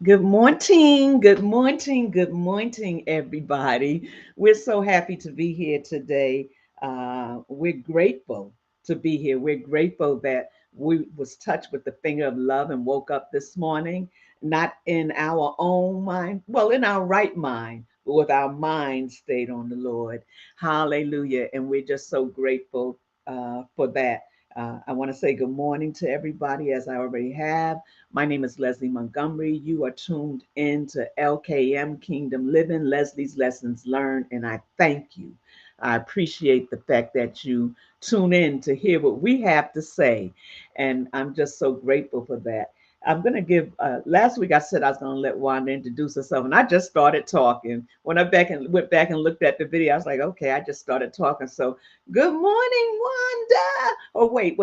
Good morning, good morning, good morning, everybody. We're so happy to be here today. We're grateful to be here. We're grateful that we was touched with the finger of love and woke up this morning, not in our own mind, well, in our right mind, but with our mind stayed on the Lord. Hallelujah. And we're just so grateful for that. I want to say good morning to everybody, as I already have. My name is Leslie Montgomery. You are tuned in to LKM Kingdom Living, Leslie's Lessons Learned, and I thank you. I appreciate the fact that you tune in to hear what we have to say, and I'm just so grateful for that. I'm going to give, last week I said I was going to let Wanda introduce herself, and I just started talking. When I went back and looked at the video, I was like, okay, I just started talking. So, good morning, Wanda. Oh, wait.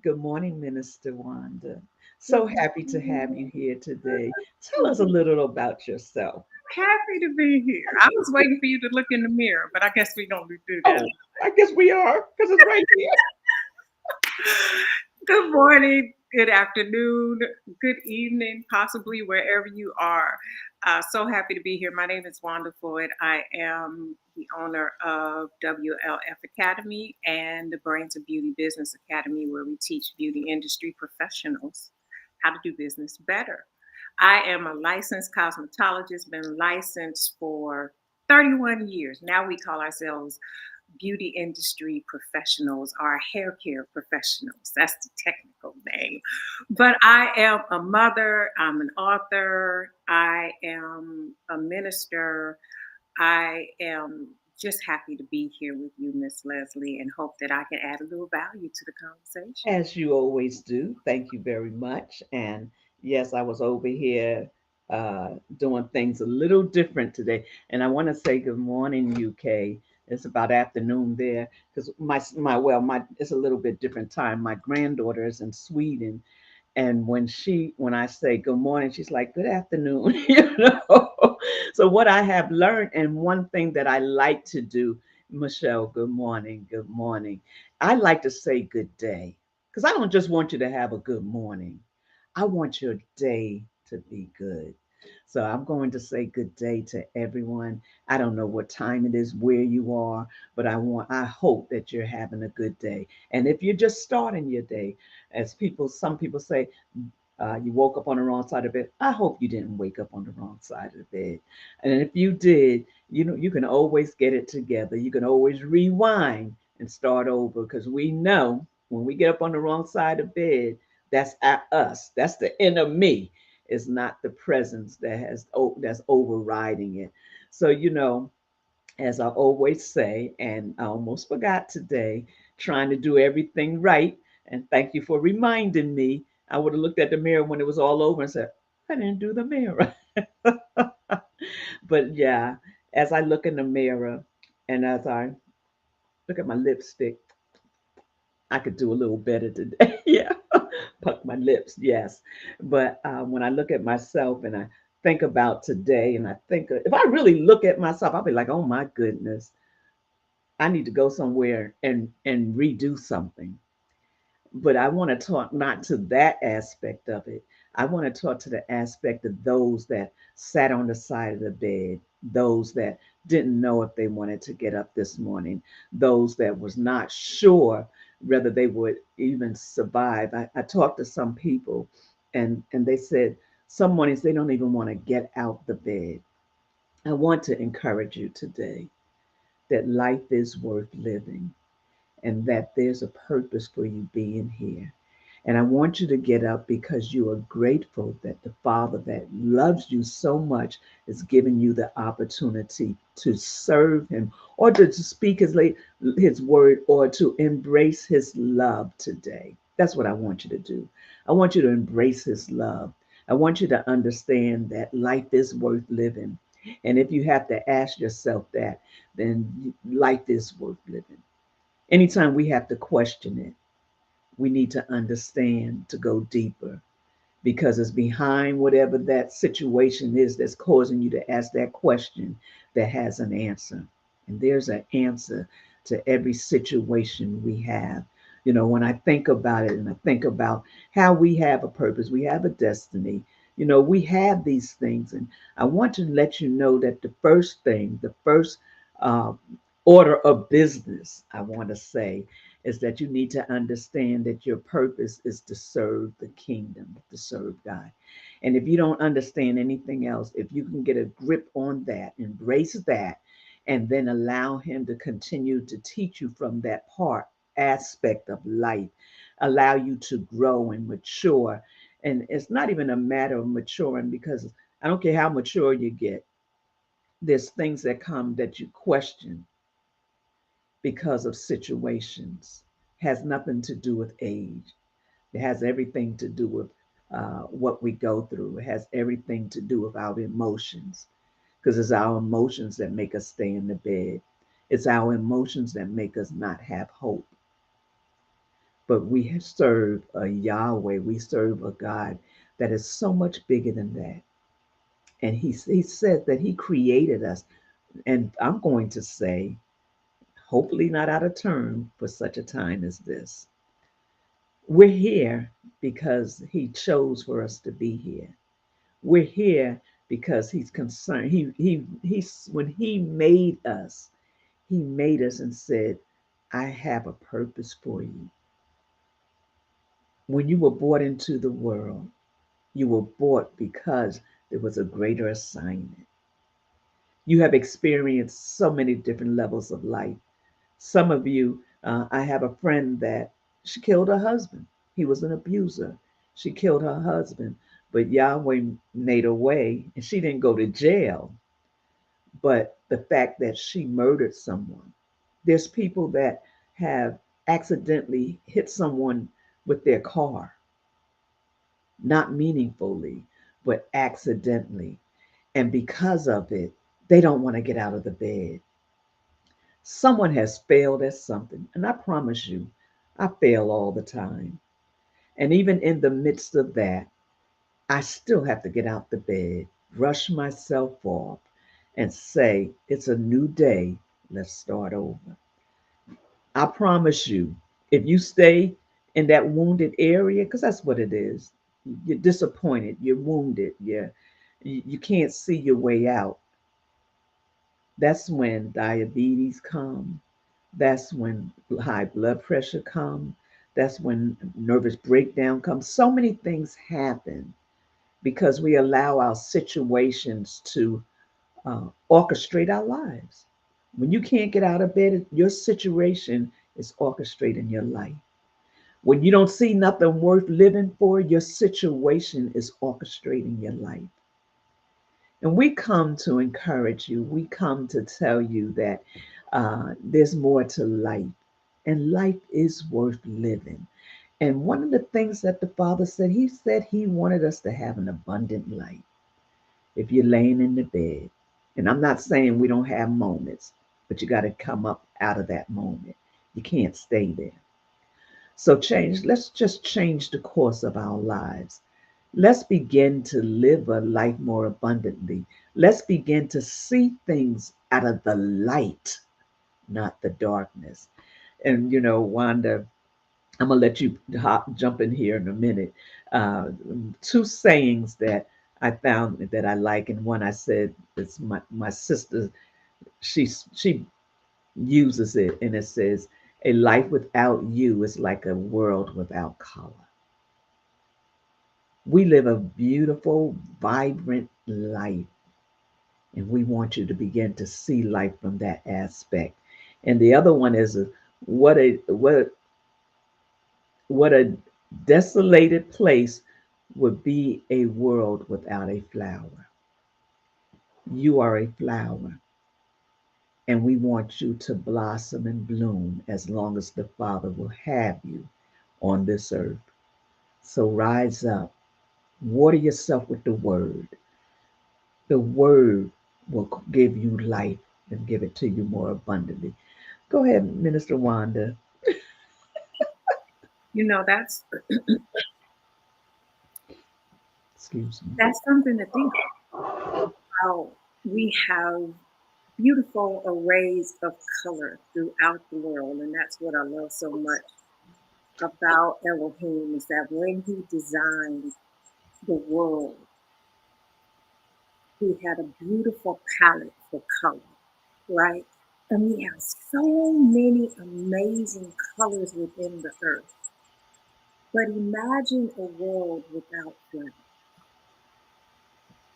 Good morning, Minister Wanda. So happy to have you here today. Tell us a little about yourself. Happy to be here. I was waiting for you to look in the mirror, but I guess we don't do that. Oh, I guess we are because it's right here. Good morning, good afternoon, good evening, possibly wherever you are. So happy to be here. My name is Wanda Floyd. I am the owner of WLF Academy and the Brains of Beauty Business Academy, where we teach beauty industry professionals how to do business better. I am a licensed cosmetologist, been licensed for 31 years. Now we call ourselves beauty industry professionals or hair care professionals. That's the technical name. But I am a mother, I'm an author, I am a minister. I am just happy to be here with you, Miss Leslie, and hope that I can add a little value to the conversation. As you always do. Thank you very much. And yes, I was over here doing things a little different today. And I want to say good morning, UK. It's about afternoon there because my it's a little bit different time. My granddaughter is in Sweden, and when I say good morning, she's like good afternoon. So what I have learned, and one thing that I like to do, Michelle, good morning, good morning. I like to say good day because I don't just want you to have a good morning. I want your day to be good. So I'm going to say good day to everyone. I don't know what time it is where you are, but I hope that you're having a good day. And if you're just starting your day, some people say, you woke up on the wrong side of it. I hope you didn't wake up on the wrong side of the bed. And if you did, you can always get it together. You can always rewind and start over because we know when we get up on the wrong side of bed, that's at us. That's the inner me. It's not the presence that's overriding it. So as I always say, and I almost forgot today, trying to do everything right. And thank you for reminding me. I would have looked at the mirror when it was all over and said, I didn't do the mirror. But yeah, as I look in the mirror and as I look at my lipstick, I could do a little better today. Yeah, puck my lips, yes. But when I look at myself and I think about today, and I think if I really look at myself, I'll be like, oh my goodness, I need to go somewhere and redo something. But I want to talk not to that aspect of it. I want to talk to the aspect of those that sat on the side of the bed, those that didn't know if they wanted to get up this morning, those that was not sure whether they would even survive. I talked to some people and they said some mornings they don't even want to get out the bed. I want to encourage you today that life is worth living and that there's a purpose for you being here. And I want you to get up because you are grateful that the Father that loves you so much is giving you the opportunity to serve Him or to speak His word or to embrace His love today. That's what I want you to do. I want you to embrace His love. I want you to understand that life is worth living. And if you have to ask yourself that, then life is worth living. Anytime we have to question it, we need to understand to go deeper because it's behind whatever that situation is that's causing you to ask that question that has an answer. And there's an answer to every situation we have. When I think about it and I think about how we have a purpose, we have a destiny. We have these things, and I want to let you know that the first thing, the first uh, order of business, I want to say, is that you need to understand that your purpose is to serve the kingdom, to serve God. And if you don't understand anything else, if you can get a grip on that, embrace that, and then allow Him to continue to teach you from that part, aspect of life, allow you to grow and mature. And it's not even a matter of maturing, because I don't care how mature you get, there's things that come that you question because of situations. Has nothing to do with age. It has everything to do with what we go through. It has everything to do with our emotions, because it's our emotions that make us stay in the bed. It's our emotions that make us not have hope. But we serve a Yahweh. We serve a God that is so much bigger than that. And he said that He created us. And I'm going to say, hopefully not out of turn, for such a time as this. We're here because He chose for us to be here. We're here because He's concerned. He's when He made us and said, I have a purpose for you. When you were brought into the world, you were brought because there was a greater assignment. You have experienced so many different levels of life. Some of you, I have a friend that she killed her husband. He was an abuser. She killed her husband, but Yahweh made a way, and she didn't go to jail. But the fact that she murdered someone, there's people that have accidentally hit someone with their car, not meaningfully, but accidentally. And because of it, they don't want to get out of the bed. Someone has failed at something. And I promise you, I fail all the time. And even in the midst of that, I still have to get out the bed, brush myself off, and say, it's a new day. Let's start over. I promise you, if you stay in that wounded area, because that's what it is, you're disappointed, you're wounded, you can't see your way out. That's when diabetes come. That's when high blood pressure come. That's when nervous breakdown comes. So many things happen because we allow our situations to orchestrate our lives. When you can't get out of bed, your situation is orchestrating your life. When you don't see nothing worth living for, your situation is orchestrating your life. And we come to encourage you. We come to tell you that there's more to life, and life is worth living. And one of the things that the Father said, He said He wanted us to have an abundant life. If you're laying in the bed, and I'm not saying we don't have moments, but you got to come up out of that moment. You can't stay there. So let's just change the course of our lives. Let's begin to live a life more abundantly. Let's begin to see things out of the light, not the darkness. And Wanda, I'm gonna let you jump in here in a minute. Uh, Two sayings that I found that I like, and one I said it's my sister. She uses it, and it says, "A life without you is like a world without color." We live a beautiful, vibrant life, and we want you to begin to see life from that aspect. And the other one is what a what a desolated place would be a world without a flower. You are a flower, and we want you to blossom and bloom as long as the Father will have you on this earth. So rise up, water yourself with the word. The word will give you life and give it to you more abundantly. Go ahead, Minister Wanda. You know, Excuse me. that's something to think about. We have beautiful arrays of color throughout the world, and that's what I love so much about Elohim is that when he designed the world, He had a beautiful palette for color, right? And we have so many amazing colors within the earth. But imagine a world without them.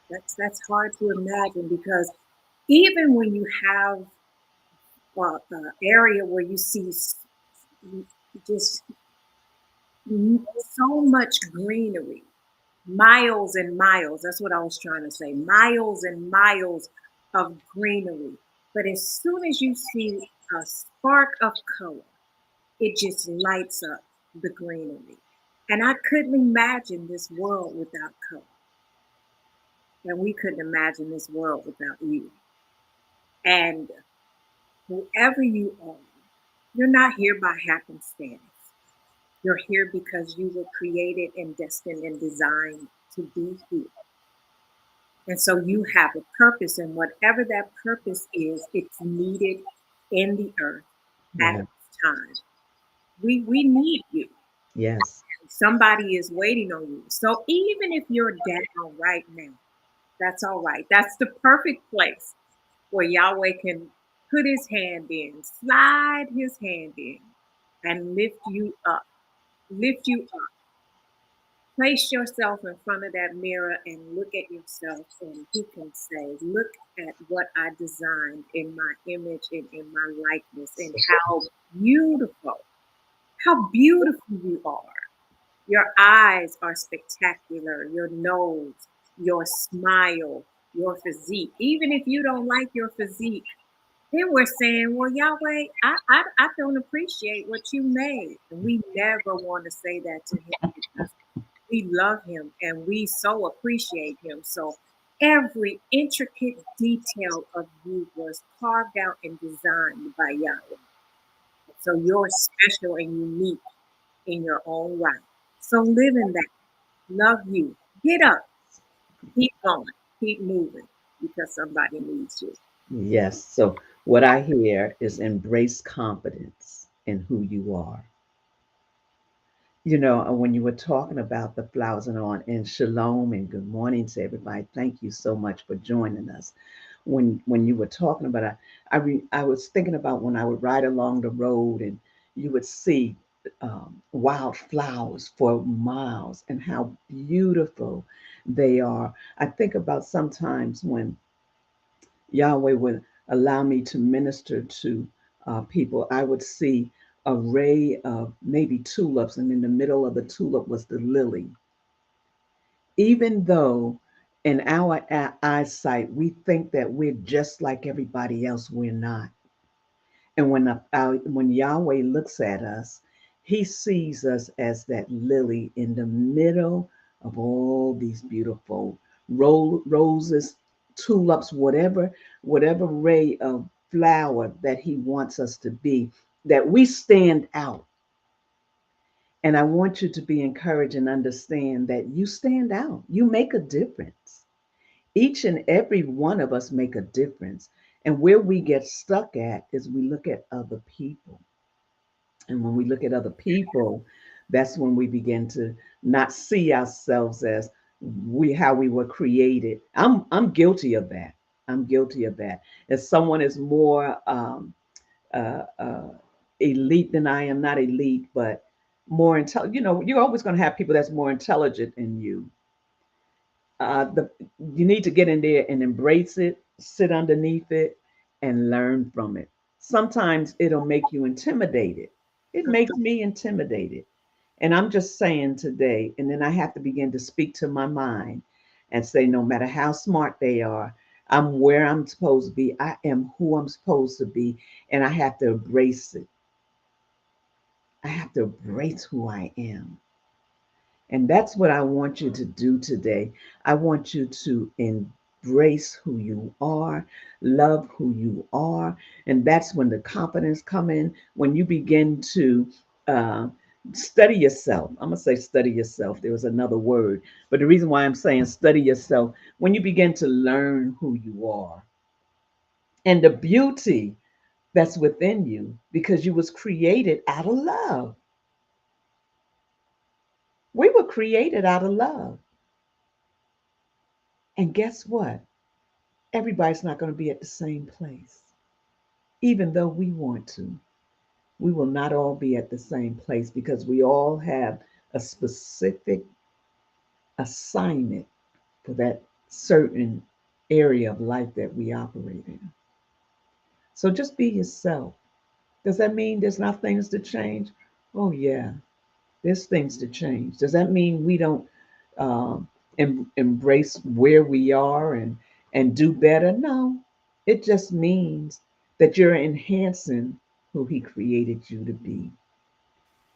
That's hard to imagine because even when you have an area where you see just so much greenery, miles and miles. That's what I was trying to say. Miles and miles of greenery. But as soon as you see a spark of color, it just lights up the greenery. And I couldn't imagine this world without color. And we couldn't imagine this world without you. And whoever you are, you're not here by happenstance. You're here because you were created and destined and designed to be here. And so you have a purpose, and whatever that purpose is, it's needed in the earth at Yeah. this time. We need you. Yes. Somebody is waiting on you. So even if you're down right now, that's all right. That's the perfect place where Yahweh can put his hand in, slide his hand in, and lift you up. Lift you up. Place yourself in front of that mirror and look at yourself, and he can say, look at what I designed in my image and in my likeness, and beautiful, how beautiful you are. Your eyes are spectacular, your nose, your smile, your physique. Even if you don't like your physique, then we're saying, well, Yahweh, I don't appreciate what you made. And we never want to say that to him because we love him and we so appreciate him. So every intricate detail of you was carved out and designed by Yahweh. So you're special and unique in your own right. So live in that. Love you. Get up. Keep going. Keep moving because somebody needs you. Yes. So what I hear is embrace confidence in who you are. When you were talking about the flowers and shalom and good morning to everybody, thank you so much for joining us. When you were talking about it, I was thinking about when I would ride along the road and you would see wild flowers for miles and how beautiful they are. I think about sometimes when Yahweh would allow me to minister to people, I would see a ray of maybe tulips, and in the middle of the tulip was the lily. Even though in our eyesight we think that we're just like everybody else, we're not. And when Yahweh looks at us, He sees us as that lily in the middle of all these beautiful roses, tulips, whatever ray of flower that He wants us to be, that we stand out. And I want you to be encouraged and understand that you stand out. You make a difference. Each and every one of us make a difference. And where we get stuck at is we look at other people. And when we look at other people, that's when we begin to not see ourselves as we how we were created. I'm guilty of that. I'm guilty of that. If someone is more uh, uh, elite than I am, not elite, but more intelligent. You're always going to have people that's more intelligent than you. You need to get in there and embrace it, sit underneath it, and learn from it. Sometimes it'll make you intimidated. It makes me intimidated. And I'm just saying today, and then I have to begin to speak to my mind and say, no matter how smart they are, I'm where I'm supposed to be. I am who I'm supposed to be. And I have to embrace it. I have to embrace who I am. And that's what I want you to do today. I want you to embrace who you are, love who you are, and that's when the confidence come in. When you begin to uh, study yourself, I'm gonna say study yourself. There was another word, but the reason why I'm saying study yourself, when you begin to learn who you are and the beauty that's within you, because you was created out of love. We were created out of love. And guess what? everybody's not going to be at the same place. Even though we want to, we will not all be at the same place because we all have a specific assignment for that certain area of life that we operate in. So just be yourself. Does that mean there's not things to change? Oh, yeah, there's things to change. Does that mean we don't um, embrace where we are and do better? No, it just means that you're enhancing who He created you to be.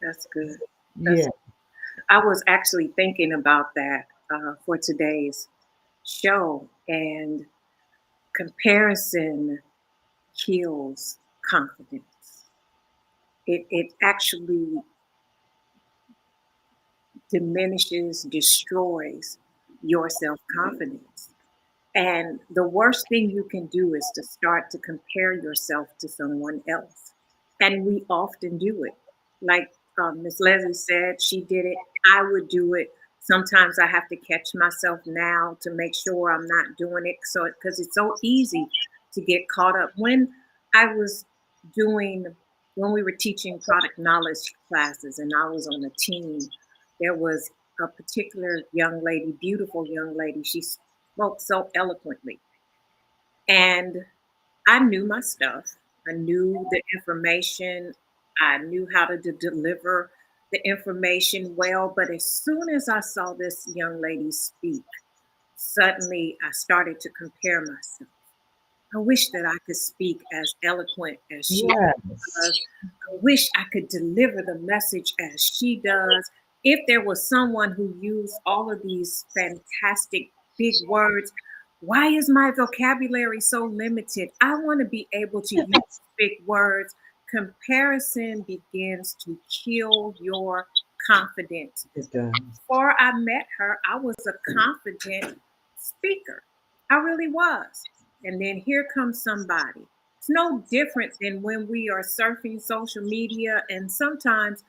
That's good. That's. Yeah, I was actually thinking about that for today's show, and comparison kills confidence. It actually diminishes, destroys your self confidence. And the worst thing you can do is to start to compare yourself to someone else. And we often do it. Like Miss Leslie said, she did it. I would do it. Sometimes I have to catch myself now to make sure I'm not doing it. So, because it's so easy to get caught up. When I was doing, when we were teaching product knowledge classes and I was on a team, there was a particular young lady, beautiful young lady. She spoke so eloquently. And I knew my stuff. I knew the information. I knew how to deliver the information well. But as soon as I saw this young lady speak, suddenly I started to compare myself. I wish that I could speak as eloquent as she yes, does. I wish I could deliver the message as she does. If there was someone who used all of these fantastic big words, why is my vocabulary so limited? I want to be able to use big words. Comparison begins to kill your confidence. it does. Before I met her, I was a confident speaker. I really was. And then here comes somebody. It's no different than when we are surfing social media. And sometimes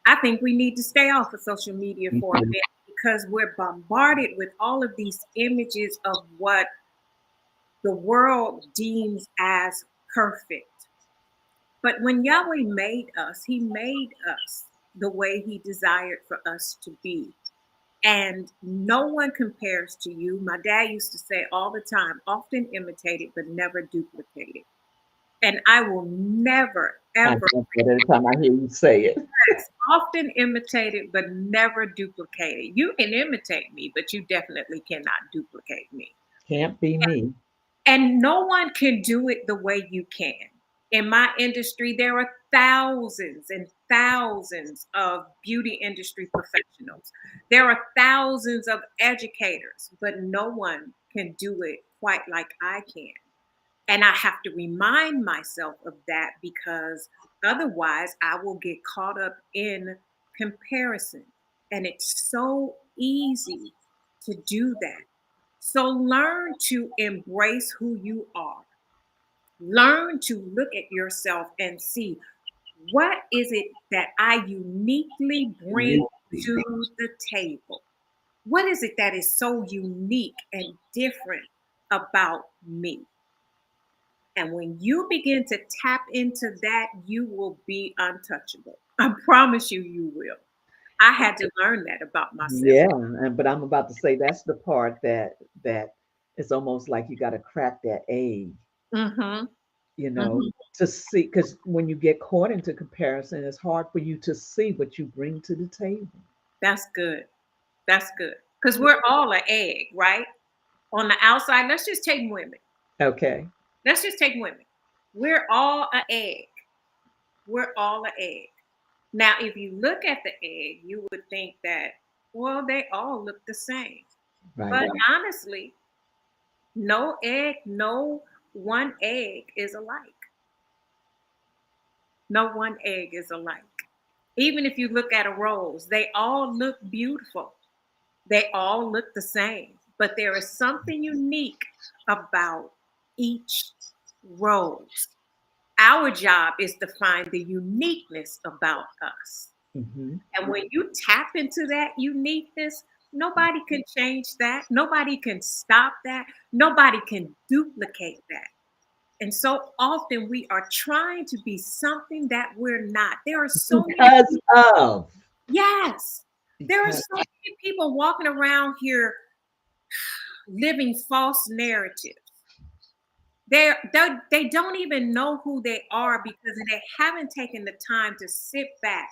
I think we need to stay off of social media for a Mhm. bit because we're bombarded with all of these images of what the world deems as perfect. But when Yahweh made us, He made us the way He desired for us to be. And no one compares to you. My dad used to say all the time, often imitated, but never duplicated. And I will never, I ever, love that every time I hear you say it. often imitated, but never duplicated. You can imitate me, but you definitely cannot duplicate me. Can't be me. And no one can do it the way you can. In my industry, there are thousands and thousands of beauty industry professionals. There are thousands of educators, but no one can do it quite like I can. And I have to remind myself of that because otherwise I will get caught up in comparison. And it's so easy to do that. So learn to embrace who you are. Learn to look at yourself and see what is it that I uniquely bring Uniquely. to the table? What is it that is so unique and different about me? And when you begin to tap into that, you will be untouchable. I promise you, you will. I had to learn that about myself. Yeah, but I'm about to say that's the part that it's almost like you got to crack that egg, Mm-hmm. you know, Mm-hmm. to see because when you get caught into comparison, it's hard for you to see what you bring to the table. That's good. That's good. Because we're all an egg, right? On the outside, let's just take women. Okay, Let's just take women. We're all an egg. We're all an egg. Now, if you look at the egg, you would think that, well, they all look the same. right. But honestly, no egg, no one egg is alike. No one egg is alike. Even if you look at a rose, they all look beautiful. They all look the same. But there is something unique about each rose. Our job is to find the uniqueness about us. Hmm. And when you tap into that uniqueness, Nobody can change that. Nobody can stop that. Nobody can duplicate that. And so often we are trying to be something that we're not. There are so many Because people, of. yes, there are Because so many people walking around here living false narratives. They don't even know who they are because they haven't taken the time to sit back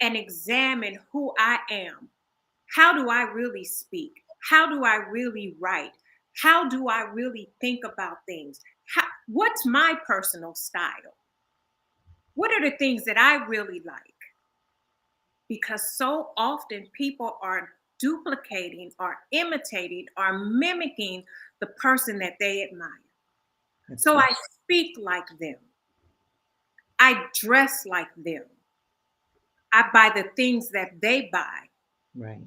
and examine who I am. How do I really speak? How do I really write? How do I really think about things? What's my personal style? What are the things that I really like? Because so often people are duplicating or imitating or mimicking the person that they admire. that's So right. I speak like them, I dress like them, I buy the things that they buy. Right.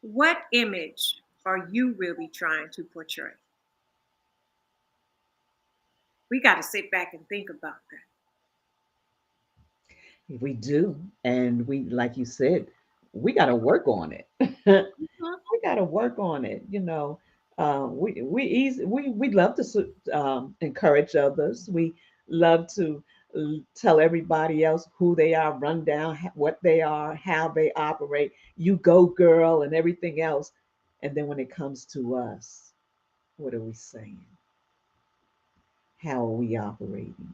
What image are you really trying to portray? We got to sit back and think about that. We do. And we, like you said, we got to work on it. Mhm. We got to work on it. We love to encourage others. We love to tell everybody else who they are, run down what they are, how they operate. You go, girl, and everything else. And then when it comes to us, what are we saying? How are we operating?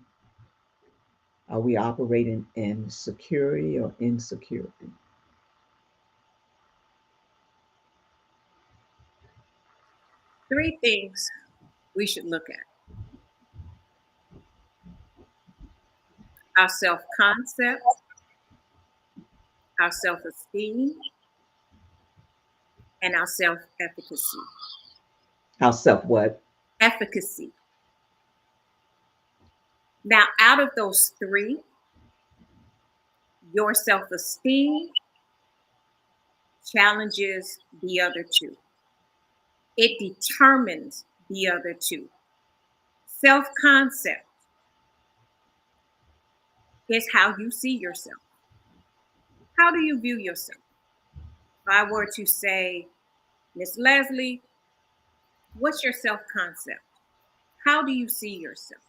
Are we operating in security or insecurity? Three things we should look at: our self concept, our self esteem, and our self efficacy. Our self what? Efficacy. Now, out of those three, your self esteem challenges the other two, it determines the other two. Self concept is how you see yourself. How do you view yourself? If I were to say, Miss Leslie, what's your self concept? How do you see yourself?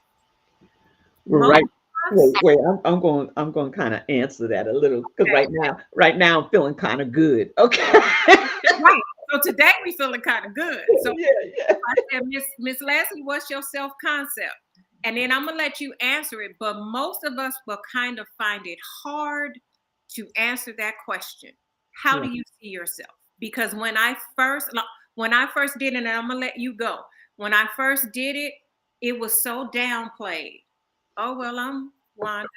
Well, Most right. of us, Wait. I'm going to kind of answer that a little because okay, right now I'm feeling kind of good. Okay. right. So today we feeling kind of good. So Yeah, yeah. I said, Miss Leslie, what's your self concept? And then I'm gonna let you answer it. But most of us will kind of find it hard to answer that question. How do Right. you see yourself? Because when I first did it, and I'm gonna let you go. When I first did it, it was so downplayed. Oh well, I'm Wanda.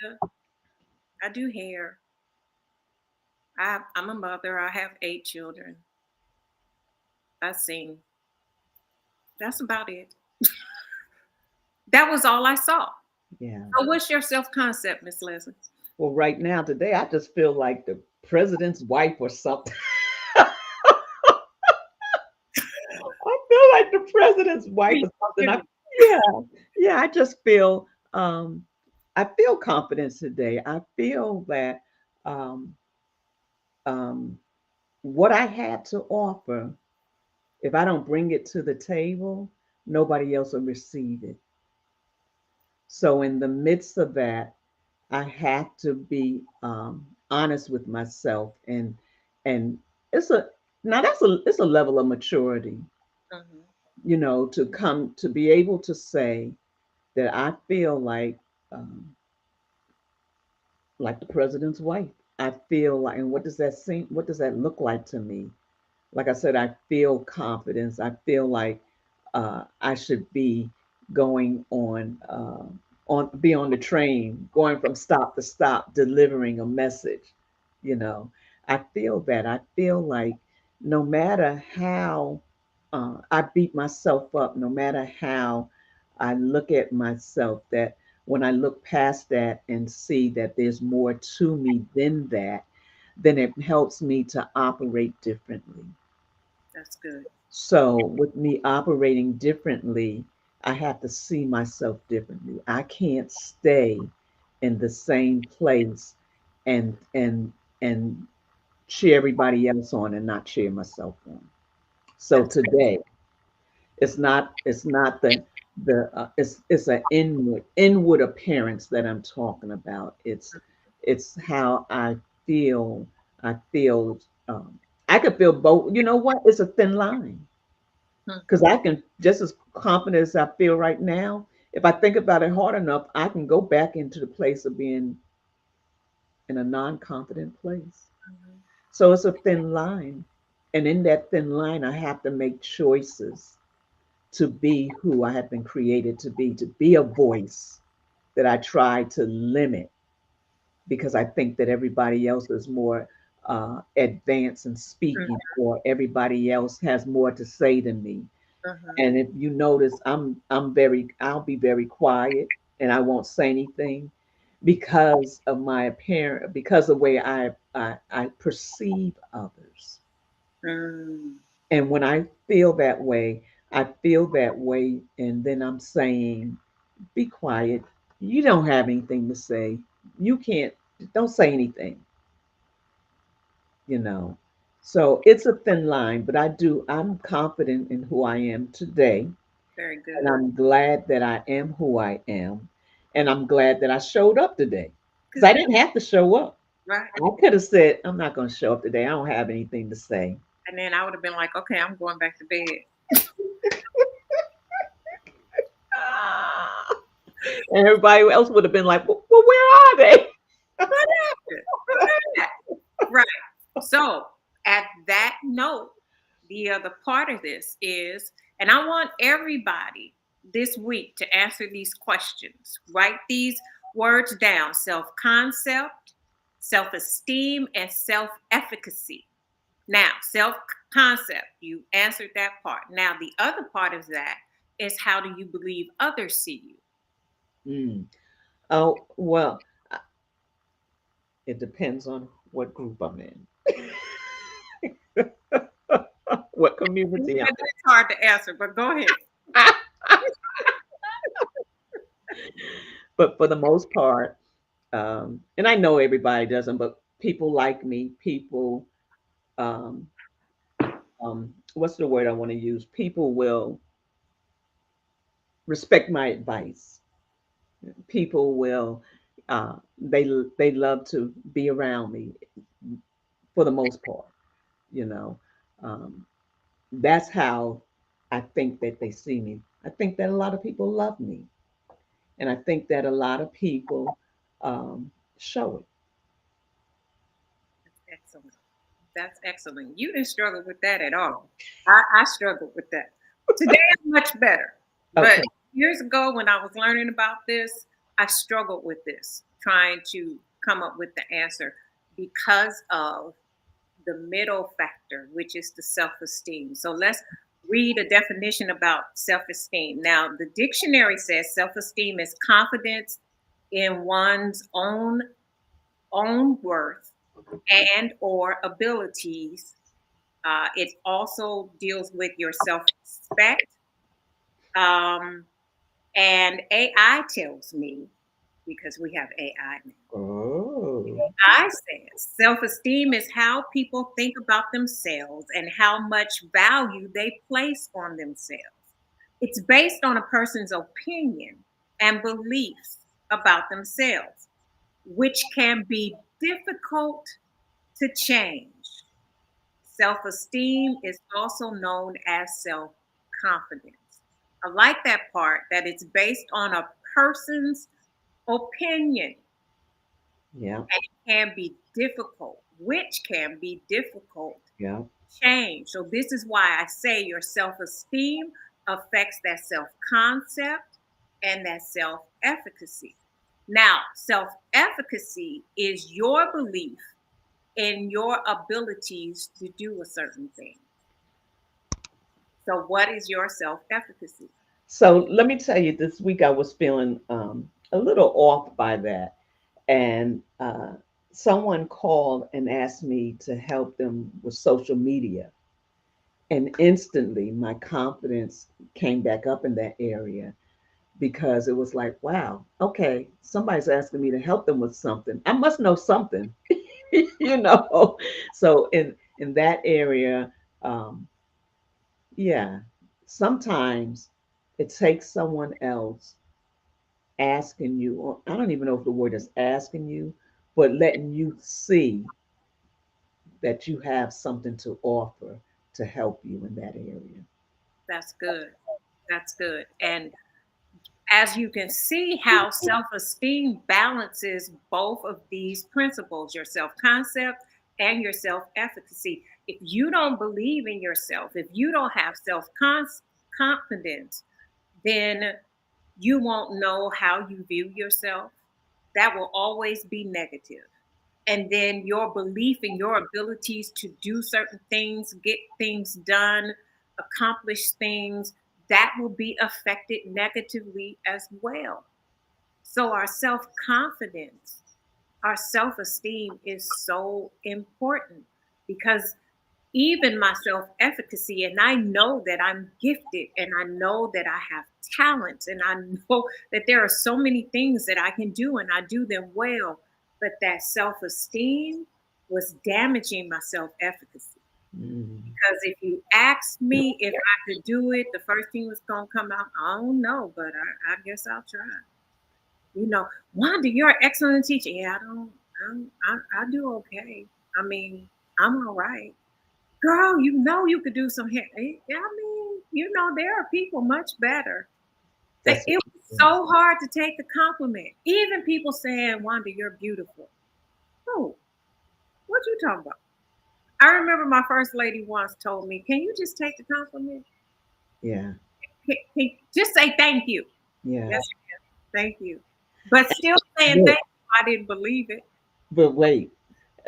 I do hair. I'm a mother. I have 8 children. I sing. That's about it. That was all I saw. Yeah. So what's your self concept, Miss Leslie? Well, right now today I just feel like the president's wife or something. I feel like the president's wife or something. Yeah, yeah. I just feel I feel confidence today. I feel that um, um, what I had to offer, if I don't bring it to the table, nobody else will receive it. So in the midst of that, I have to be honest with myself, and it's a now that's a it's a level of maturity, Mhm. to come to be able to say that I feel um, like the president's wife. I feel like, and what does that seem? What does that look like to me? Like I said, I feel confidence. I feel like I should be going on be on the train, going from stop to stop, delivering a message. You know, I feel that. I feel like no matter how I beat myself up, no matter how I look at myself, that when I look past that and see that there's more to me than that, then it helps me to operate differently. That's good. So, with me operating differently, I have to see myself differently. I can't stay in the same place and and and cheer everybody else on and not cheer myself on. So That's today, it's not it's an inward appearance that I'm talking about. It's how I feel. I feel. I could feel both. You know what? It's a thin line because I can just as confident as I feel right now. If I think about it hard enough, I can go back into the place of being in a non-confident place. Mhm. So it's a thin line, and in that thin line, I have to make choices to be who I have been created to be a voice that I try to limit because I think that everybody else is more advanced in speaking, or everybody else has more to say than me. Mhm. And if you notice, I'll be very quiet and I won't say anything because of my appearance, because of the way I perceive others. Mhm. And when I feel that way, I feel that way, and then I'm saying, be quiet. You don't have anything to say. You can't, don't say anything, you know. So it's a thin line, but I'm confident in who I am today. Very And good. I'm glad that I am who I am. And I'm glad that I showed up today because Good. I didn't have to show up. Right. I could have said, I'm not going to show up today. I don't have anything to say. And then I would have been like, okay, I'm going back to bed. Ah. And everybody else would have been like, well, where are they? What happened? What happened? Right. So, at that note, the other part of this is, and I want everybody this week to answer these questions. Write these words down: self concept, self esteem, and self efficacy. Now, self concept, you answered that part. Now, the other part of that is, how do you believe others see you? Mm. Oh, well, it depends on what group I'm in, what community I'm It's hard to answer, but go ahead. in. But for the most part, and I know everybody doesn't, but people like me, um, what's the word I want to use? People will respect my advice. People will, they love to be around me for the most part, you know. Um, that's how I think that they see me. I think that a lot of people love me, and I think that a lot of people show it. That's excellent. That's excellent. You didn't struggle with that at all. I struggled with that. Today I'm much better. But Okay. years ago, when I was learning about this, I struggled with this, trying to come up with the answer because of the middle factor, which is the self esteem. So let's read a definition about self esteem. Now, the dictionary says self esteem is confidence in one's own worth and or abilities. It also deals with your self-respect. Um, and AI tells me, because we have AI now, Oh. I says self-esteem is how people think about themselves and how much value they place on themselves. It's based on a person's opinion and beliefs about themselves, which can be difficult to change. Self esteem is also known as self confidence. I like that part, that it's based on a person's opinion, Yeah. and it can be difficult, which can be difficult Yeah. to change. So, this is why I say your self esteem affects that self concept and that self efficacy. Now, self efficacy is your belief in your abilities to do a certain thing. So, what is your self efficacy? So let me tell you, this week I was feeling a little off by that. And someone called and asked me to help them with social media. And instantly my confidence came back up in that area because it was like, wow, okay, somebody's asking me to help them with something. I must know something. you know. So in that area, um, yeah, sometimes it takes someone else asking you, or I don't even know if the word is asking you, but letting you see that you have something to offer to help you in that area. That's good. That's good. And as you can see, how self esteem balances both of these principles, your self concept and your self efficacy. If you don't believe in yourself, if you don't have self confidence, then you won't know how you view yourself. That will always be negative. And then your belief in your abilities to do certain things, get things done, accomplish things, that will be affected negatively as well. So, our self confidence, our self esteem is so important because even my self efficacy, and I know that I'm gifted and I know that I have talents and I know that there are so many things that I can do and I do them well, but that self esteem was damaging my self efficacy. Mm, Because if you ask me if I could do it, the first thing was going to come out, I don't know, but I guess I'll try. You know, Wanda, you're an excellent teacher. Yeah, I do okay. I mean, I'm all right. Girl, you know you could do some hair. I mean, there are people much better. that's what It was it is. so hard to take the compliment. Even people saying, Wanda, you're beautiful. Oh, what you talking about? I remember my first lady once told me, can you just take the compliment? Yeah, Just say thank you. yeah. Yes, thank you. But still saying But thank you, I didn't believe it. but wait,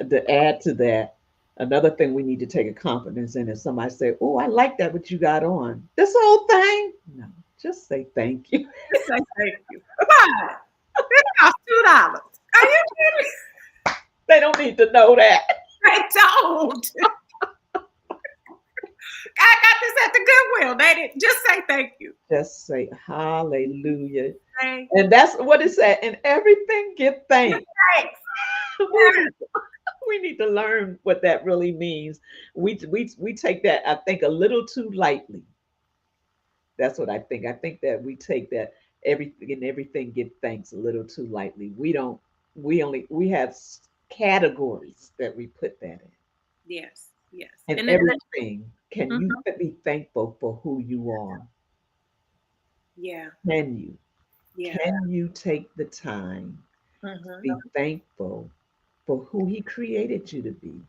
to add to that, another thing we need to take a confidence in is somebody say, "Oh, I like that what you got on." This whole thing? No, just say thank you. Just say thank you. Why? It costs $2. Are you kidding? They don't need to know that. They don't. I got this at the Goodwill. They didn't just say thank you. Just say hallelujah. Thank And that's what it said. And everything give you. thanks. Thanks. we need we need to learn what that really means. We take that, I think, a little too lightly. That's what I think. I think that we take that everything give thanks a little too lightly. We don't. We have categories that we put that in. Yes, yes. And And then, everything. Can you mhm, be thankful for who you are? yeah, Can you? yeah. Can you take the time to Hmm. be thankful for who He created you to be?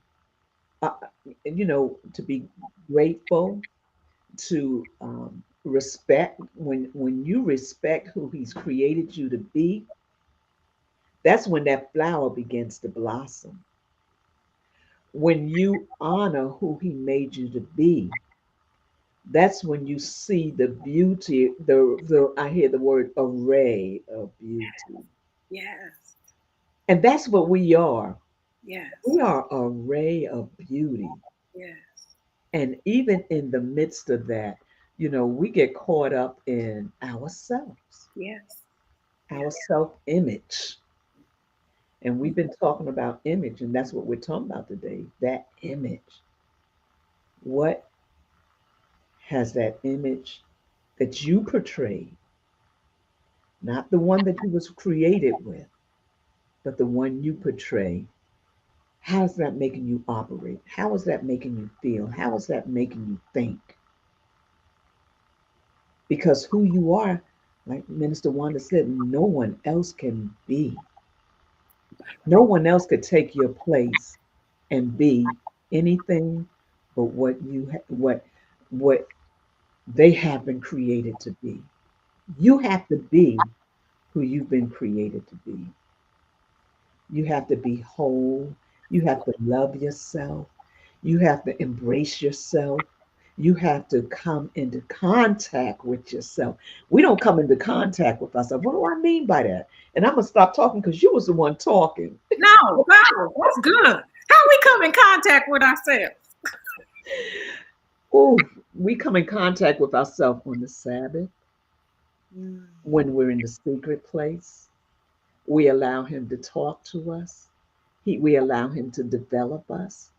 Uh, to be grateful, to respect. When you respect who He's created you to be, that's when that flower begins to blossom. When you honor who He made you to be, that's when you see the beauty. The I hear the word array of beauty, Yes, and that's what we are. yes, We are an array of beauty. yes, And even in the midst of that, we get caught up in ourselves, yes, our yes. self image. And we've been talking about image, and that's what we're talking about today, that image. What has that image that you portray, not the one that you was created with, but the one you portray? How's that making you operate? How is that making you feel? How is that making you think? Because who you are, like Minister Wanda said, no one else can be. No one else could take your place and be anything but what they have been created to be. You have to be who you've been created to be. You have to be whole. You have to love yourself. You have to embrace yourself. You have to come into contact with yourself. We don't come into contact with ourselves. What do I mean by that? And I'm gonna stop talking because you was the one talking. No, wow, that's good. How we come in contact with ourselves? Oh, we come in contact with ourselves on the Sabbath Mm. when we're in the secret place. We allow Him to talk to us. we allow him to develop us,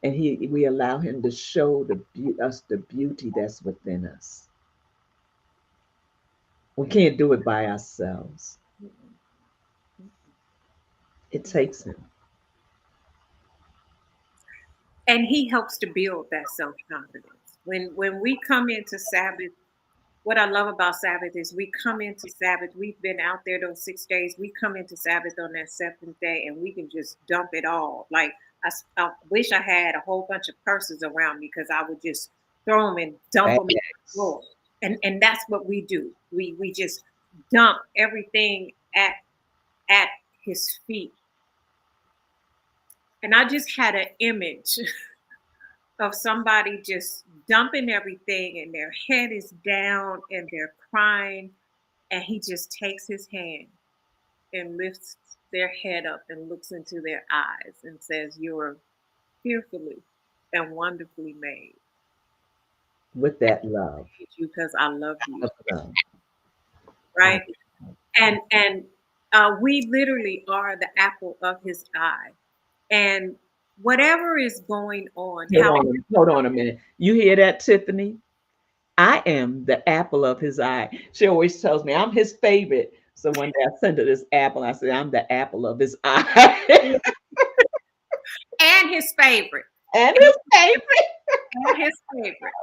and we allow him to show us the beauty that's within us. We can't do it by ourselves. It takes him. And he helps to build that self-confidence. When we come into Sabbath, what I love about Sabbath is we come into Sabbath, we've been out there those 6 days, we come into Sabbath on that seventh day and we can just dump it all. Like, I wish I had a whole bunch of purses around me because I would just throw them and dump them in the Facts. floor. And that's what we do. We just dump everything at his feet. And I just had an image of somebody just dumping everything and their head is down and they're crying, and he just takes his hand and lifts their head up and looks into their eyes and says, "You're fearfully and wonderfully made. With that love. I made you because I love you." Of love. I, Right? And we literally are the apple of his eye. And whatever is going on, how hold on a minute. You hear that, Tiffany? I am the apple of his eye. She always tells me I'm his favorite. So one day I sent her this apple. I said, I'm the apple of his eye. and his favorite. And his favorite. And his favorite.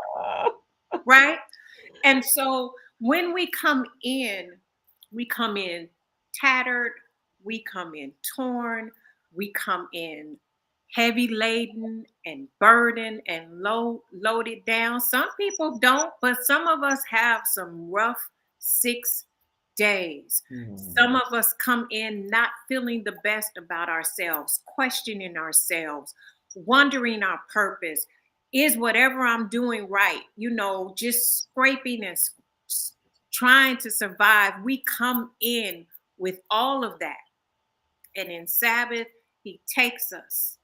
Right? And so when we come in tattered, we come in torn, we come in heavy laden and burdened and loaded down. Some people don't, but some of us have some rough 6 days. Some of us come in not feeling the best about ourselves, questioning ourselves, wondering our purpose. Is whatever I'm doing right? Just scraping and trying to survive. We come in with all of that. And in Sabbath, he takes us.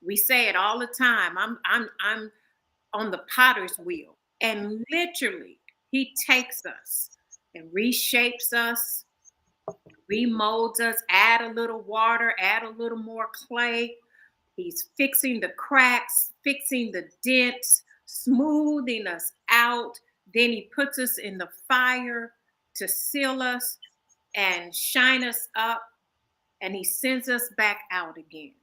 We say it all the time. I'm on the potter's wheel. And literally, he takes us and reshapes us, remolds us, add a little water, add a little more clay. He's fixing the cracks, fixing the dents, smoothing us out. Then he puts us in the fire to seal us and shine us up. And he sends us back out again.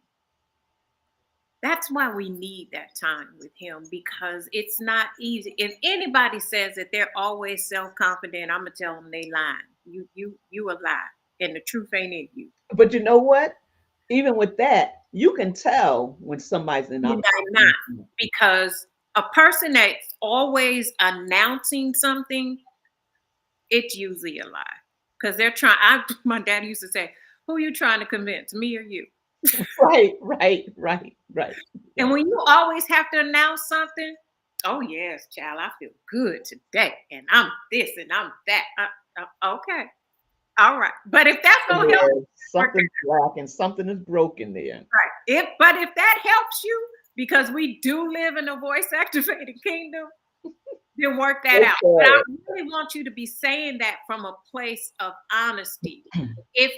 That's why we need that time with him, because it's not easy. If anybody says that they're always self-confident, I'm gonna tell them they lying. You a lie, and the truth ain't in you. But you know what? Even with that, you can tell when somebody's in You're not, because a person that's always announcing something, it's usually a lie. Because they're trying. My dad used to say, "Who are you trying to convince, me or you?" Right. And when you always have to announce something, oh yes, child, I feel good today, and I'm this and I'm that. Okay, all right. But if that's gonna help, something's black and something is broken there. Right. But if that helps you, because we do live in a voice activated kingdom, then work that out. But I really want you to be saying that from a place of honesty. If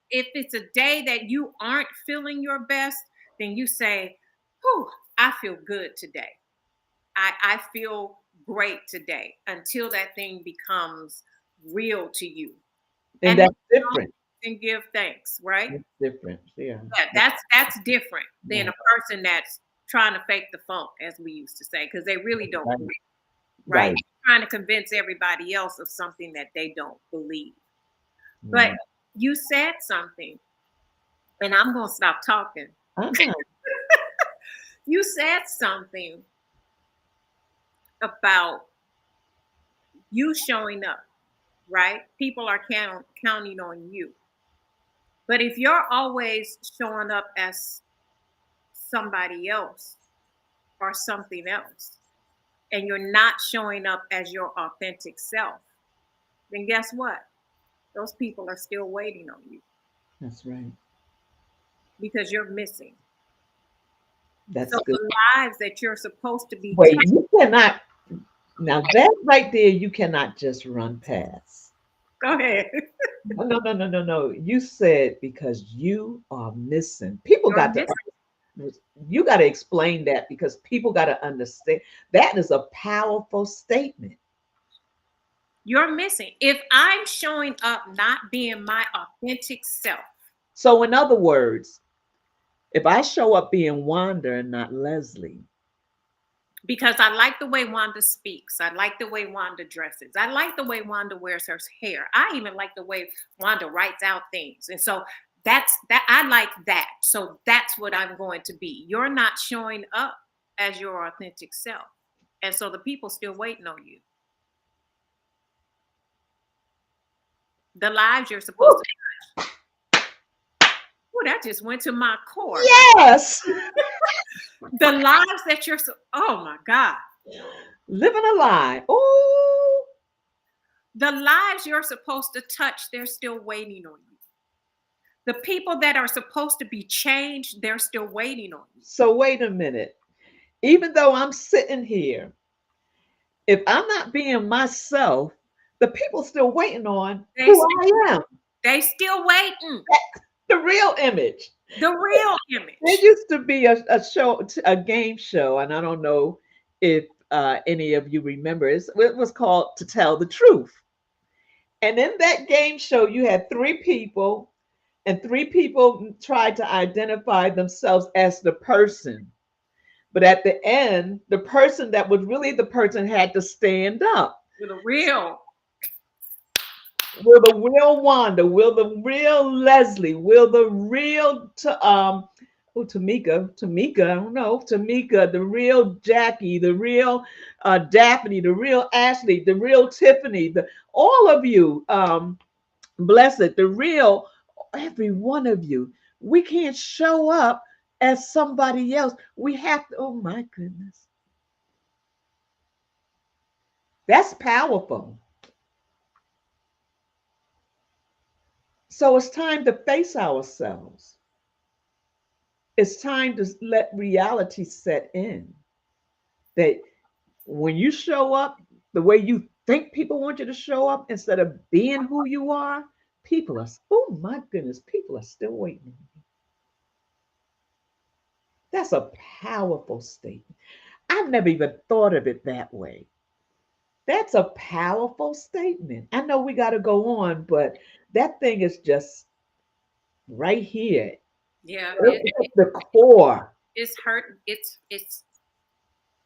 it's a day that you aren't feeling your best, then you say, "Whew, I feel good today. I feel great today," until that thing becomes real to you. And that's different. And give thanks, right? It's different. Yeah. That's different than a person that's trying to fake the funk, as we used to say, because they really don't believe, right? Trying to convince everybody else of something that they don't believe. But you said something, and I'm gonna stop talking. You said something about you showing up, right? People are counting on you. But if you're always showing up as somebody else or something else, and you're not showing up as your authentic self, then guess what? Those people are still waiting on you. That's right. Because you're missing. That's so good. The lives that you're supposed to be. You cannot. Now that right there, you cannot just run past. Go ahead. No, no, no, no, no, no. You said because you are missing. People You're got to, missing. you got to explain that because people got to understand. That is a powerful statement. You're missing. If I'm showing up not being my authentic self, So, in other words, if I show up being Wanda and not Leslie, because I like the way Wanda speaks, I like the way Wanda dresses, I like the way Wanda wears her hair, I even like the way Wanda writes out things. And so that's that. I like that. So that's what I'm going to be. You're not showing up as your authentic self. And so the people still waiting on you. The lives you're supposed oh, to. Oh, that just went to my core. yes, The lives that oh my God. living a lie. Oh, The lives you're supposed to touch, they're still waiting on you. The people that are supposed to be changed, they're still waiting on you. so wait a minute. Even though I'm sitting here, if I'm not being myself, the people still waiting on They who still, I am, they still waiting. the real image. The real There image. used to be a show, a game show, and I don't know if any of you remember. It was called To Tell the Truth. And in that game show, you had three people, and three people tried to identify themselves as the person. But at the end, the person that was really the person had to stand up. The real. Will the real Wanda, will the real Leslie, will the real Tamika, I don't know, Tamika, the real Jackie, the real Daphne, the real Ashley, the real Tiffany, all of you, Blessed, the real, every one of you. We can't show up as somebody else. We have to, oh my goodness. That's powerful. So it's time to face ourselves. It's time to let reality set in. That when you show up the way you think people want you to show up instead of being who you are, people are, oh my goodness, people are still waiting. That's a powerful statement. I've never even thought of it that way. That's a powerful statement. I know we got to go on, but that thing is just right here. Yeah, It's the core. it's hurt. It's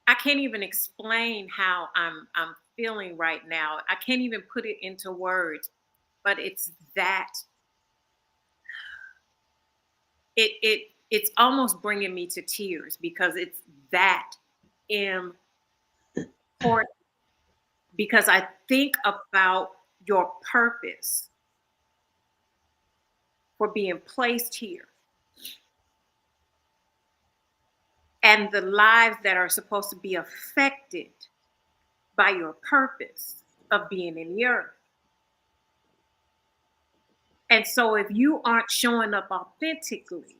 I can't even explain how I'm feeling right now. I can't even put it into words, but it's that it's almost bringing me to tears because it's that important. Because I think about your purpose for being placed here and the lives that are supposed to be affected by your purpose of being in the earth. And so if you aren't showing up authentically,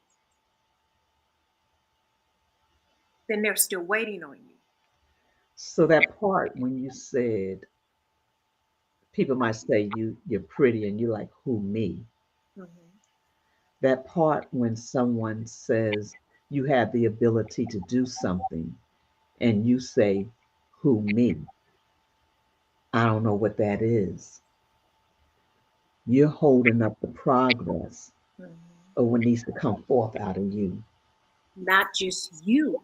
then they're still waiting on you. So that part when you said people might say you're pretty and you're like, who me? Mhm. That part when someone says you have the ability to do something and you say, who me? I don't know what that is. You're holding up the progress Mhm. of what needs to come forth out of you, Not just you,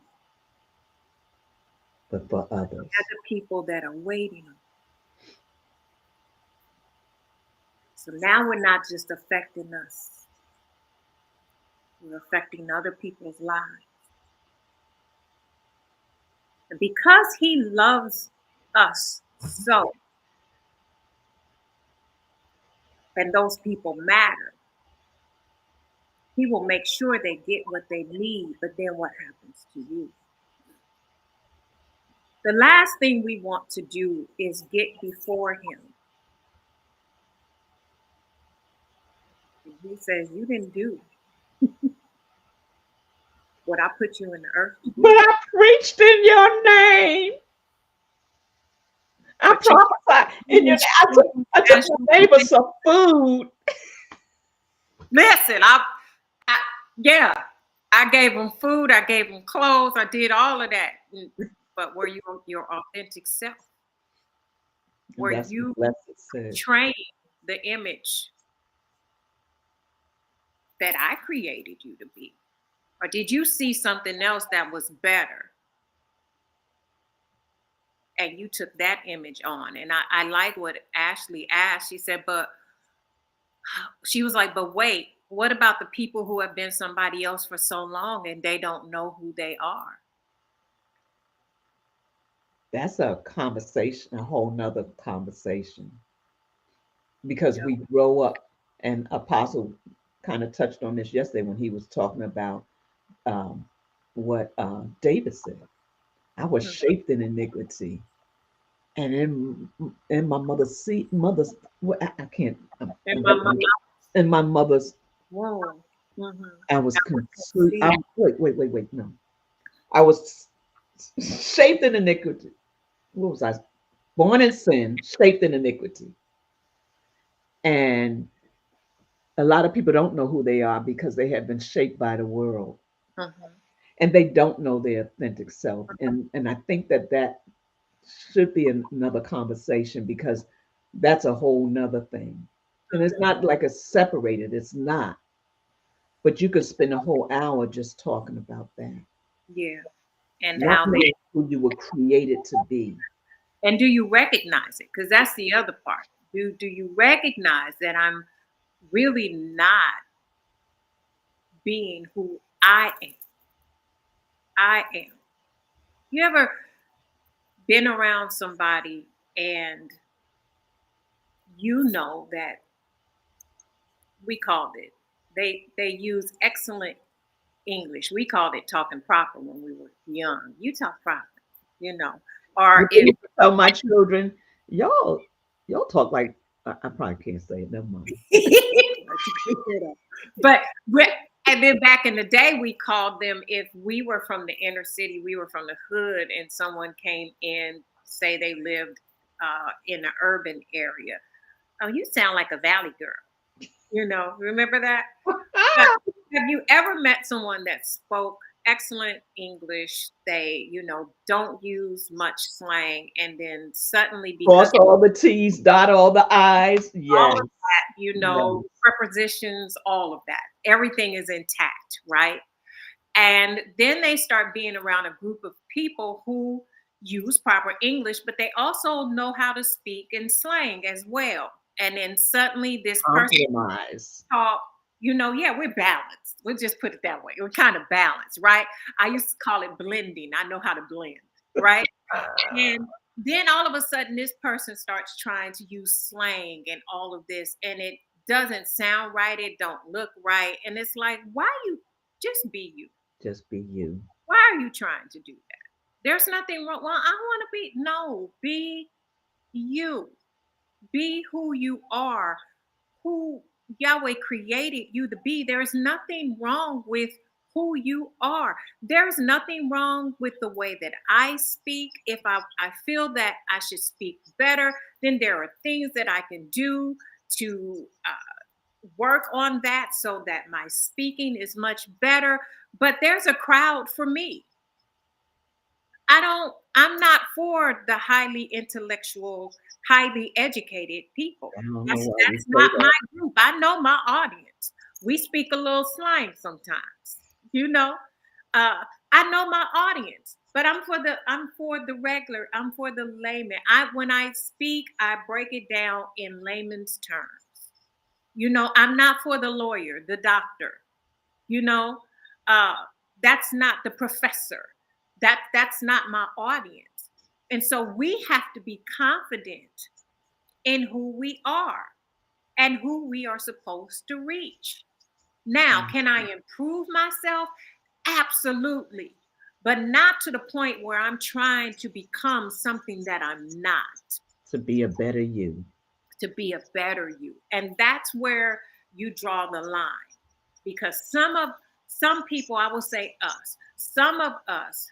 but for others. other people that are waiting on. So now we're not just affecting us, we're affecting other people's lives. And because he loves us so, and those people matter, he will make sure they get what they need. But then what happens to you? The last thing we want to do is get before him. And he says, you didn't do what I put you in the earth to But do. I preached in your name. I but you prophesied. And didn't I took as you my neighbor some food. listen. I yeah, I gave them food. I gave them clothes. I did all of that. But were you your authentic self? And Were that's what you Blessed said. portraying the image that I created you to be? Or did you see something else that was better and you took that image on? And I like what Ashley asked. She said, but she was like, but wait, what about the people who have been somebody else for so long and they don't know who they are? That's a conversation, a whole nother conversation. Because Yeah. we grow up, and Apostle kind of touched on this yesterday when he was talking about um, what David said. I was Mhm. shaped in iniquity, and in my mother's well, I can't And my mom, in my mother's whoa. Mm-hmm. I was I conceived. see. Wait. No, I was shaped in iniquity. What was I? Born in sin, shaped in iniquity, and a lot of people don't know who they are because they have been shaped by the world, Mhm. and they don't know their authentic self. And I think that that should be another conversation because that's a whole nother thing. And it's Mhm. not like it's separated. It's not. But you could spend a whole hour just talking about that. Yeah. And Not how that, knowing who you were created to be. and do you recognize it? Because that's the other part. Do you recognize that I'm really not being who I am? I am. You ever been around somebody and you know that we called it, they use excellent English. We called it talking proper when we were young. You talk proper, you know. Or But I if used to tell my children, y'all talk like I probably can't say it. Never mind. but we and then back in the day we called them, if we were from the inner city, we were from the hood, and someone came in, say they lived in an urban area. Oh, you sound like a valley girl. Remember that? But have you ever met someone that spoke excellent English? They, don't use much slang, and then suddenly, because Cross all the T's, dot all the I's. all Yes, of that, yes. prepositions, all of that, everything is intact, right? And then they start being around a group of people who use proper English, but they also know how to speak in slang as well. And then suddenly this person Compromise. talk, yeah, we're balanced. We'll just put it that way. We're kind of balanced, right? I used to call it blending. I know how to blend, right? And then all of a sudden, this person starts trying to use slang and all of this, and it doesn't sound right. It don't look right, and it's like, why you just be you? Just be you. Why are you trying to do that? There's nothing wrong. Well, I want to be. No, be you. Be who you are, who Yahweh created you to be. There's nothing wrong with who you are. There's nothing wrong with the way that I speak. If I feel that I should speak better, then there are things that I can do to work on that so that my speaking is much better. But there's a crowd for me. I'm not for the highly intellectual, highly educated people. I don't know That's why we that's say not that. my group. I know my audience. We speak a little slang sometimes, you know. I know my audience, but I'm for the layman. When I speak, I break it down in layman's terms. I'm not for the lawyer, the doctor, you know. uh that's not the professor. That's not my audience. And so we have to be confident in who we are and who we are supposed to reach. Now, can I improve myself? Absolutely, but not to the point where I'm trying to become something that I'm not. To be a better you. To be a better you, and that's where you draw the line. Because some people, I will say us, some of us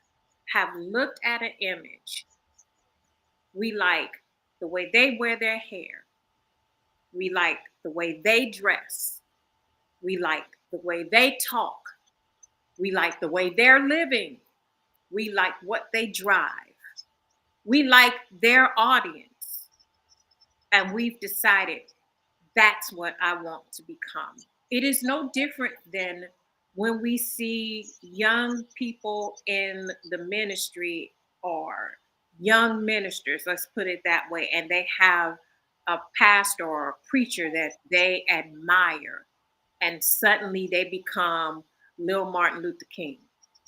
have looked at an image we like, the way they wear their hair. We like the way they dress. We like the way they talk. We like the way they're living. We like what they drive. We like their audience. And we've decided that's what I want to become. It is no different than when we see young people in the ministry or young ministers, let's put it that way, and they have a pastor or a preacher that they admire, and suddenly they become Lil Martin Luther King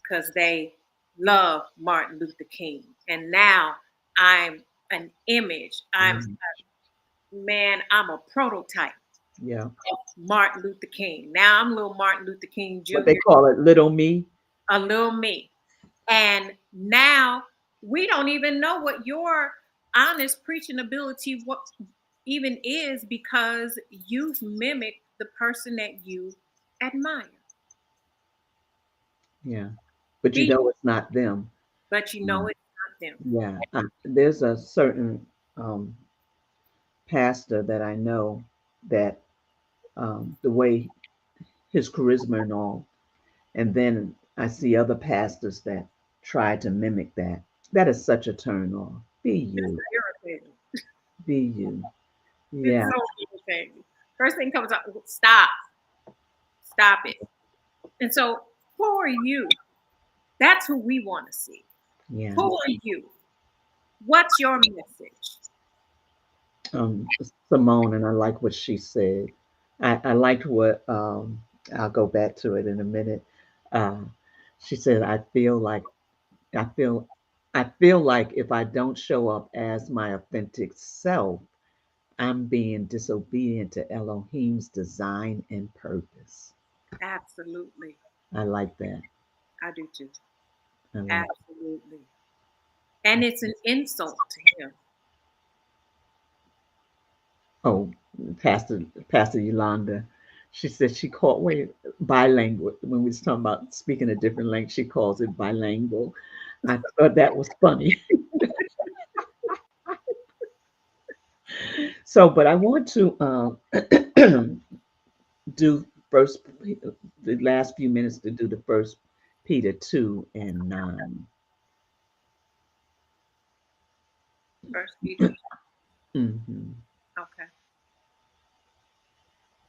because they love Martin Luther King. And now I'm an image. Mhm. I'm a prototype Yeah. of Martin Luther King. Now I'm little Martin Luther King What they Jr., call it, little me. a little me. And now we don't even know what your honest preaching ability what even is because you've mimicked the person that you admire. Yeah. But you Be know it's not them. but you know Mm. it's not them. Yeah. There's a certain um, pastor that I know that the way his charisma and all, and then I see other pastors that try to mimic that. That is such a turn off. Be It's you. irritating. Be you. It's Yeah. so irritating. First thing comes up, stop it. And so who are you? That's who we want to see. Yeah. Who are you? What's your message? Simone, and I like what she said. I liked what I'll go back to it in a minute. Uh, she said, I feel I feel like if I don't show up as my authentic self, I'm being disobedient to Elohim's design and purpose. Absolutely. I like that. I do too. I like Absolutely. And it's an insult to him. oh, Pastor Yolanda. She said she called wait bilingual when we was talking about speaking a different language. She calls it bilingual. I thought that was funny. So, but I want to do first the last few minutes to do the first Peter 2:9. First Peter. Hmm. Okay.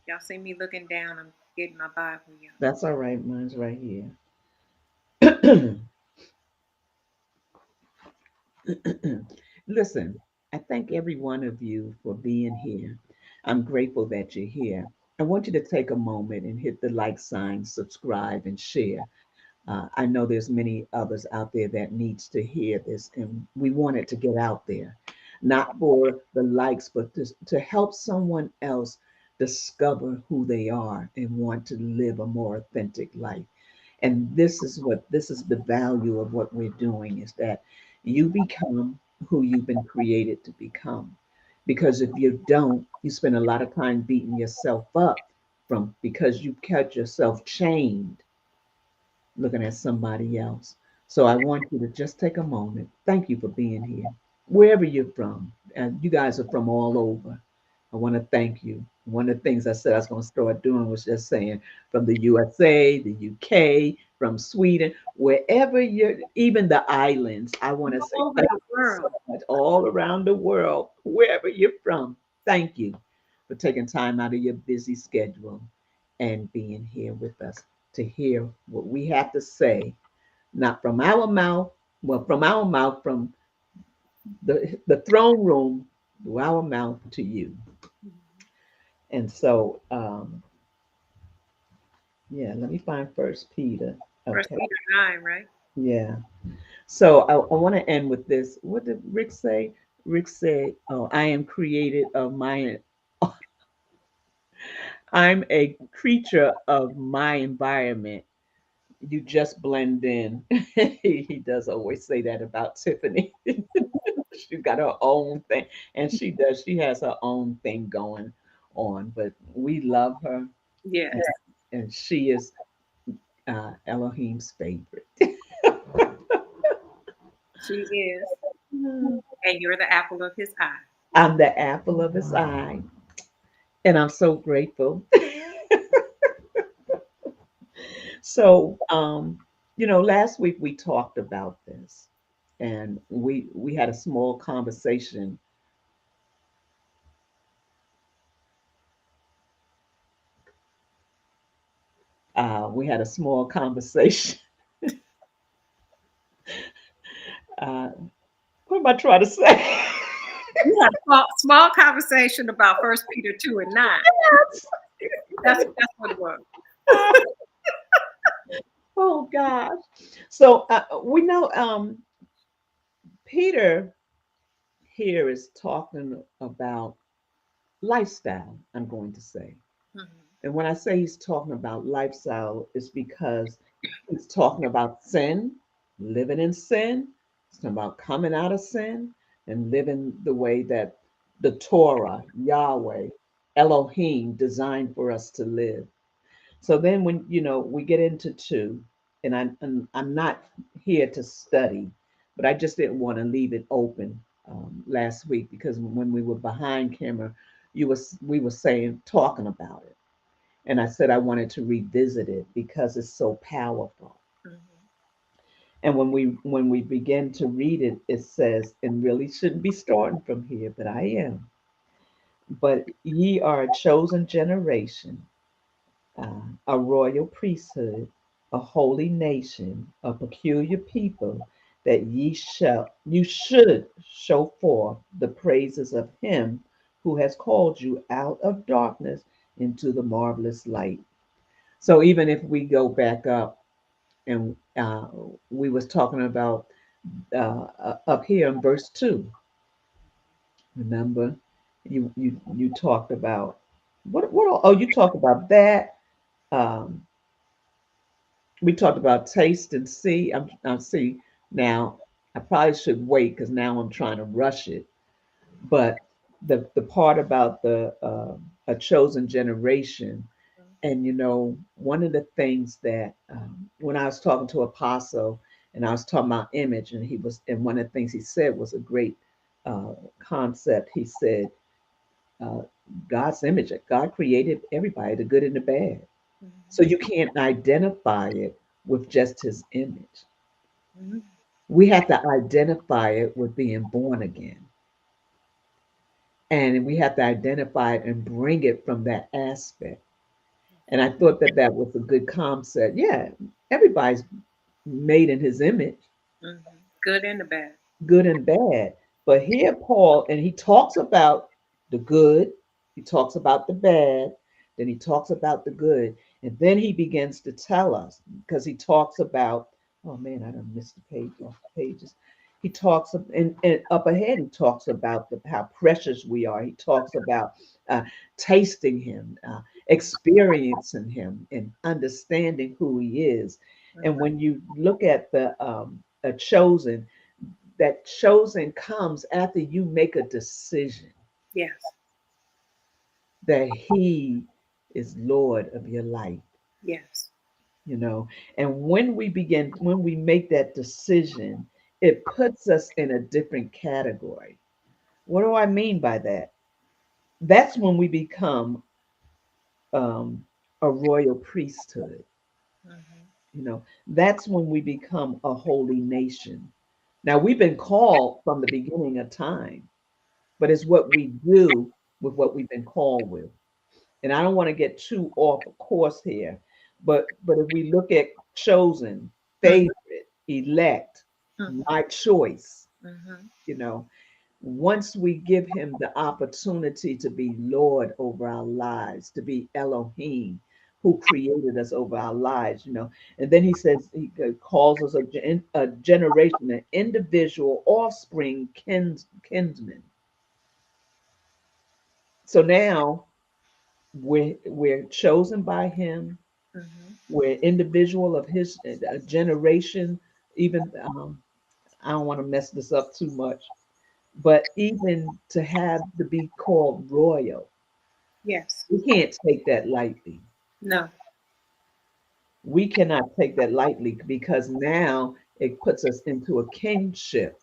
Y'all see me looking down. I'm getting my Bible, y'all. That's all right. Mine's right here. Listen, I thank every one of you for being here. I'm grateful that you're here. I want you to take a moment and hit the like sign, subscribe, and share. I know there's many others out there that needs to hear this, and we want it to get out there, not for the likes, but to help someone else discover who they are and want to live a more authentic life. And this is the value of what we're doing is that you become who you've been created to become. Because if you don't, you spend a lot of time beating yourself up from because you kept yourself chained looking at somebody else. So I want you to just take a moment. Thank you for being here, wherever you're from. And you guys are from all over. I want to thank you. One of the things I said I was going to start doing was just saying from the USA, the UK, from Sweden, wherever you're, even the islands. I want to say All over thank the you so world. much, all around the world, wherever you're from. Thank you for taking time out of your busy schedule and being here with us to hear what we have to say, not from our mouth, well, from our mouth, from the throne room, to our mouth to you. And so, yeah, let me find First Peter. First Okay, Peter 9, right? yeah. So I want to end with this. What did Rick say? Rick said, "Oh, I am created of my. I'm a creature of my environment. You just blend in." He does always say that about Tiffany. She's got her own thing, and she does. She has her own thing going on, but we love her, Yes, and, and she is Elohim's favorite. she is. And you're the apple of his eye. I'm the apple of his eye, and I'm so grateful. So, last week we talked about this, and we had a small conversation. We had a small conversation. Uh, what am I trying to say? We had a small conversation about Pt2 and 9. That's what it was. Oh gosh. So we know Peter here is talking about lifestyle, I'm going to say. Mhm. And when I say he's talking about lifestyle, it's because he's talking about sin, living in sin. He's talking about coming out of sin and living the way that the Torah, Yahweh, Elohim designed for us to live. So then when we get into two, and I'm not here to study, but I just didn't want to leave it open last week because when we were behind camera, we were saying talking about it, and I said I wanted to revisit it because it's so powerful. Mhm. And when we begin to read it, it says, and really shouldn't be starting from here, but I am. But ye are a chosen generation, a royal priesthood, a holy nation, a peculiar people, that you should show forth the praises of him who has called you out of darkness into the marvelous light. So even if we go back up and we was talking about up here in verse 2, remember you talked about you talked about that. um, we talked about taste and see. I'm see now. I probably should wait because now I'm trying to rush it. But the part about the a chosen generation, and one of the things that when I was talking to Apostle and I was talking about image, and one of the things he said was a great concept. He said uh, God's image. God created everybody, the good and the bad. So you can't identify it with just his image. Mhm. We have to identify it with being born again. And we have to identify it and bring it from that aspect. And I thought that that was a good concept. Yeah, everybody's made in his image, Mhm. Good and the bad. good and bad. But here, Paul, and he talks about the good, he talks about the bad, then he talks about the good. And then he begins to tell us because he talks about, oh man, I done missed the page off the pages. He talks, and up ahead, he talks about how precious we are. He talks about tasting him, experiencing him, and understanding who he is. And Mhm. when you look at the a chosen, that chosen comes after you make a decision Yes. that he is Lord of your life, Yes. you know. And when we make that decision, it puts us in a different category. What do I mean by that? That's when we become um, a royal priesthood. Mhm. That's when we become a holy nation. Now, we've been called from the beginning of time, but it's what we do with what we've been called with. And I don't want to get too off course here, but if we look at chosen, Mhm. favorite, elect, Mhm. my choice, Mhm. you know, once we give him the opportunity to be Lord over our lives, to be Elohim, who created us over our lives, and then he says he calls us a generation, an individual offspring, kinsman. So now we're chosen by him. Mhm. We're individual of his generation. Even I don't want to mess this up too much, but even to have to be called royal, Yes. we can't take that lightly. No. We cannot take that lightly because now it puts us into a kingship.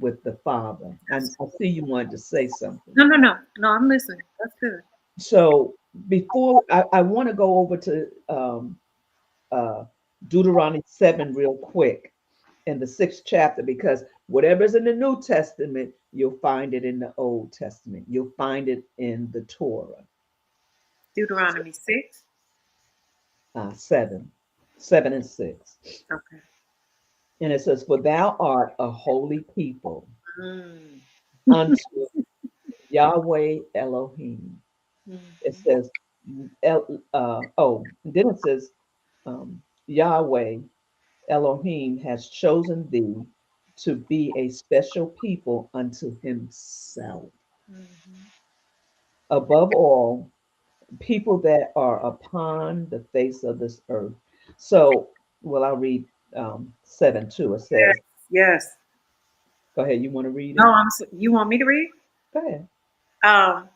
with the Father. And I see you wanted to say something. No, no, no, no. I'm listening. That's good. So before I want to go over to uh, Deuteronomy 7 real quick in the sixth chapter, because whatever's in the New Testament, you'll find it in the Old Testament. You'll find it in the Torah. Deuteronomy 6. 7, 7 and 6. Okay. And it says, "For thou art a holy people Mm. unto Yahweh Elohim." It Mhm. says, then it says, Yahweh Elohim has chosen thee to be a special people unto himself. Mhm. Above all, people that are upon the face of this earth. So, well, I'll read 7 2. It Yes, says, yes. go ahead, you want to read No, it? you want me to read? Go ahead. Um,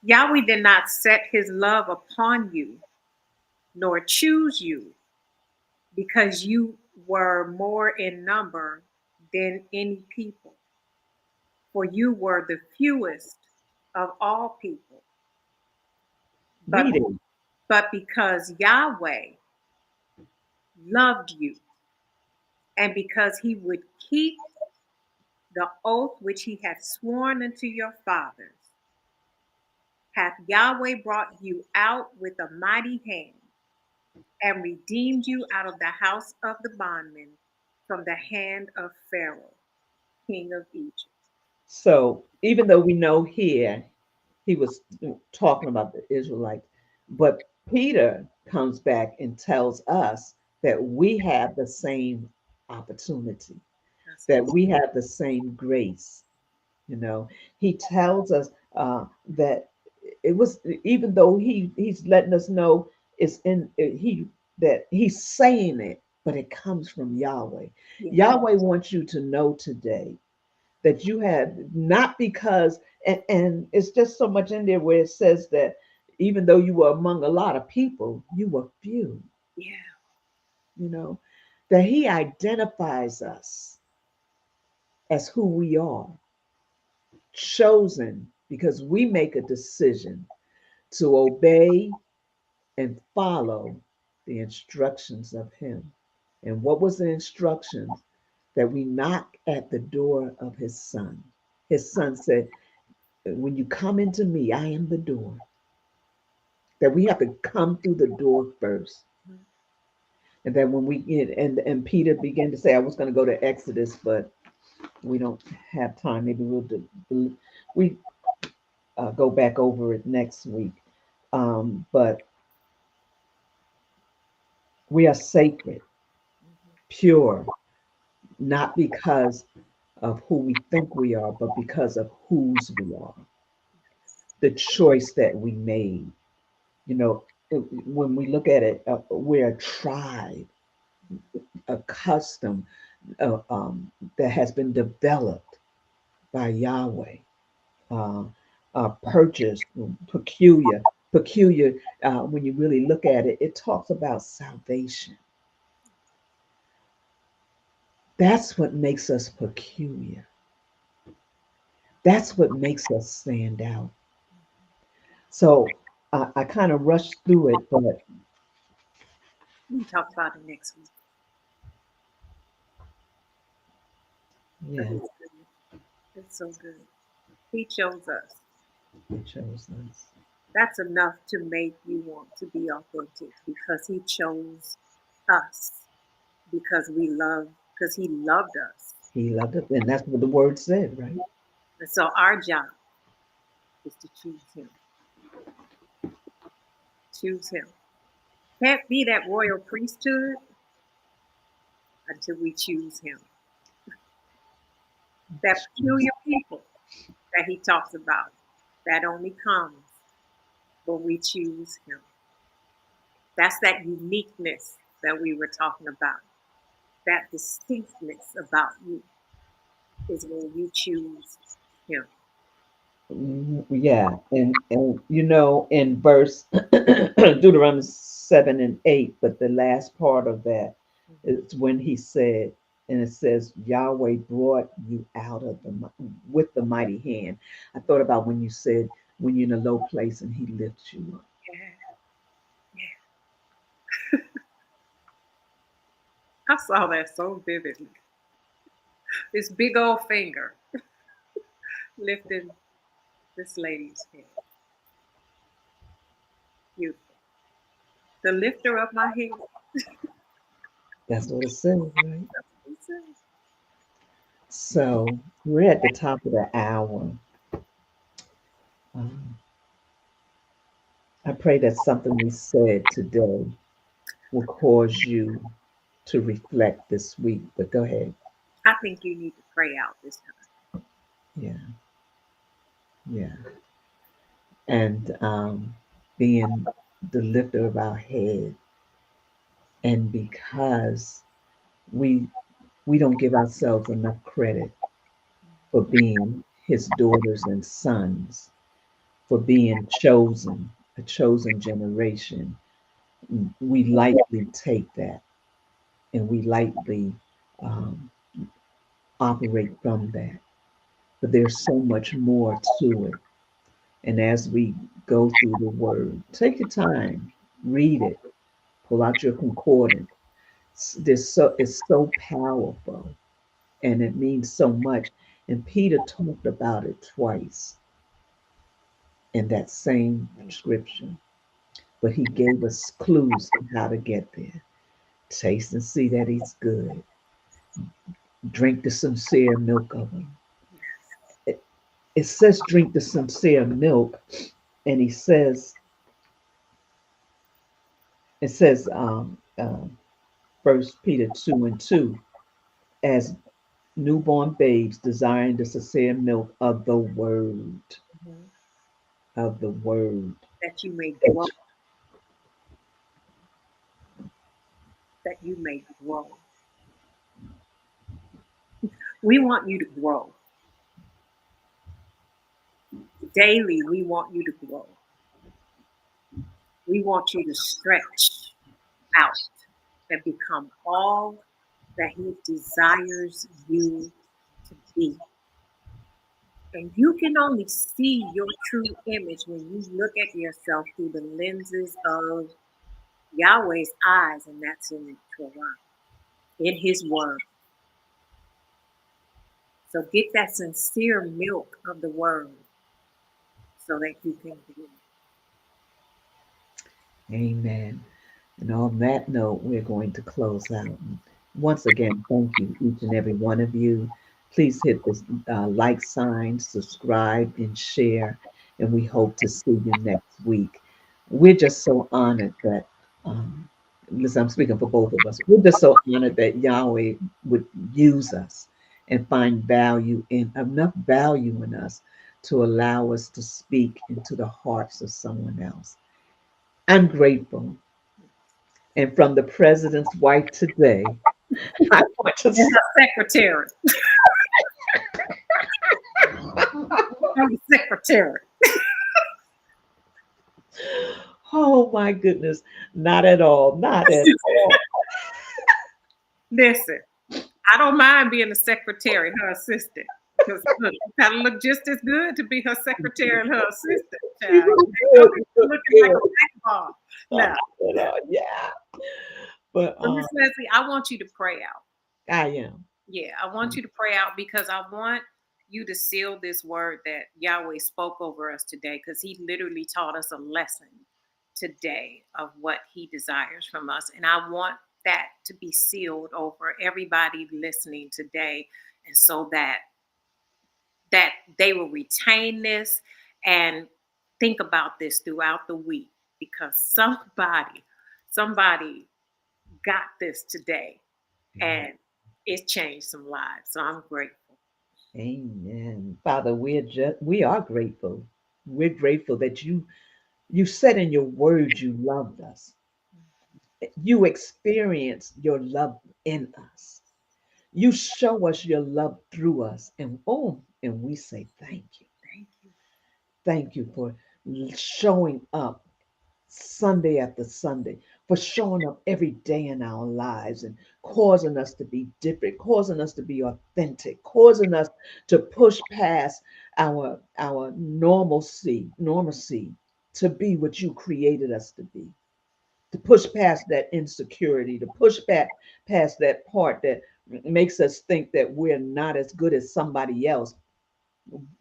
Yahweh did not set his love upon you, nor choose you, because you were more in number than any people, for you were the fewest of all people. But Read it. because Yahweh loved you, and because he would keep the oath which he had sworn unto your fathers, hath Yahweh brought you out with a mighty hand, and redeemed you out of the house of the bondmen, from the hand of Pharaoh, king of Egypt. So, even though we know here he was talking about the Israelites, but Peter comes back and tells us that we have the same opportunity, That's that right. we have the same grace. You know, he tells us that it was, even though he's letting us know it's in he that he's saying it, but it comes from Yahweh. Yeah. Yahweh wants you to know today that you have, not because, and it's just so much in there where it says that even though you were among a lot of people, you were few. Yeah. You know, that he identifies us as who we are, chosen because we make a decision to obey and follow the instructions of him. And what was the instructions? That we knock at the door of his son. His son said, when you come into me, I am the door. That we have to come through the door first. Mhm. And then when we get, and Peter began to say, I was going to go to Exodus, but we don't have time. Maybe we go back over it next week. But we are sacred, pure, not because of who we think we are, but because of whose we are, the choice that we made. You know, when we look at it, we're a tribe, a custom that has been developed by Yahweh, uh, purchased, peculiar, peculiar. When you really look at it, it talks about salvation. That's what makes us peculiar. That's what makes us stand out. So I kind of rushed through it, but We can talk about it next week. But yeah, it's good. It's so good. He chose us. it chose us. That's enough to make you want to be authentic, because he chose us, because he loved us. He loved it, and that's what the word said, right? And so our job is to choose him. Choose him. Can't be that royal priesthood until we choose him. That peculiar people that he talks about, that only comes when we choose him. That's that uniqueness that we were talking about. That distinctness about you is when you choose him. Yeah, and in verse Deuteronomy 7 and 8, but the last part of that Mhm. is when he said, and it says Yahweh brought you out of with the mighty hand. I thought about when you said when you're in a low place and He lifts you up. Yeah, yeah. I saw that so vividly. This big old finger lifting this lady's head. Beautiful. The lifter of my head. That's what it says, right? That's what he says. So we're at the top of the hour. Um, I pray that something we said today will cause you to reflect this week. But go ahead. I think you need to pray out this time. Yeah, yeah. And being the lifter of our head, and because we we don't give ourselves enough credit for being His daughters and sons, for being chosen, a chosen generation. We lightly take that, and we lightly um, operate from that. But there's so much more to it. And as we go through the word, take your time, read it, pull out your concordance. It's so powerful and it means so much. And Peter talked about it twice in that same scripture, but he gave us clues on how to get there. Taste and see that He's good. Drink the sincere milk of Him. It, it says drink the sincere milk, and He says it says First Peter 2:2, as newborn babes desiring the sincere milk Mhm. of the word. That you may grow, That that you may grow. We want you to grow. Daily, we want you to grow. We want you to stretch out and become all that He desires you to be. And you can only see your true image when you look at yourself through the lenses of Yahweh's eyes, and that's in Torah, in His Word. So get that sincere milk of the Word so that you can grow. Amen. And on that note, we're going to close out. Once again, thank you, each and every one of you. Please hit the like sign, subscribe, and share. And we hope to see you next week. We're just so honored that, um, listen, I'm speaking for both of us. We're just so honored that Yahweh would use us and find value in enough value in us to allow us to speak into the hearts of someone else. I'm grateful. And from the president's wife today, I want to And say, her secretary. I'm the secretary. oh my goodness, not at all, not at all. Listen, I don't mind being the secretary, her assistant. Because look, you kind of look just as good to be her secretary and her assistant, You child. look Ain't no good, you different look looking like good. a blackball. Not No. at all, yeah. But But Miss Leslie, I want you to pray out. I am. Yeah, I want you to pray out because I want you to seal this word that Yahweh spoke over us today because He literally taught us a lesson today of what He desires from us. And I want that to be sealed over everybody listening today. And so that they will retain this and think about this throughout the week because somebody got this today and it changed some lives. So I'm grateful. Amen. Father, we are grateful. We're grateful that you said in your word you loved us. You experience your love in us. You show us your love through us. And we say thank you. Thank you. Thank you for showing up Sunday after Sunday, for showing up every day in our lives and causing us to be different, causing us to be authentic, causing us to push past our normalcy to be what you created us to be, to push past that insecurity, to push back past that part that makes us think that we're not as good as somebody else.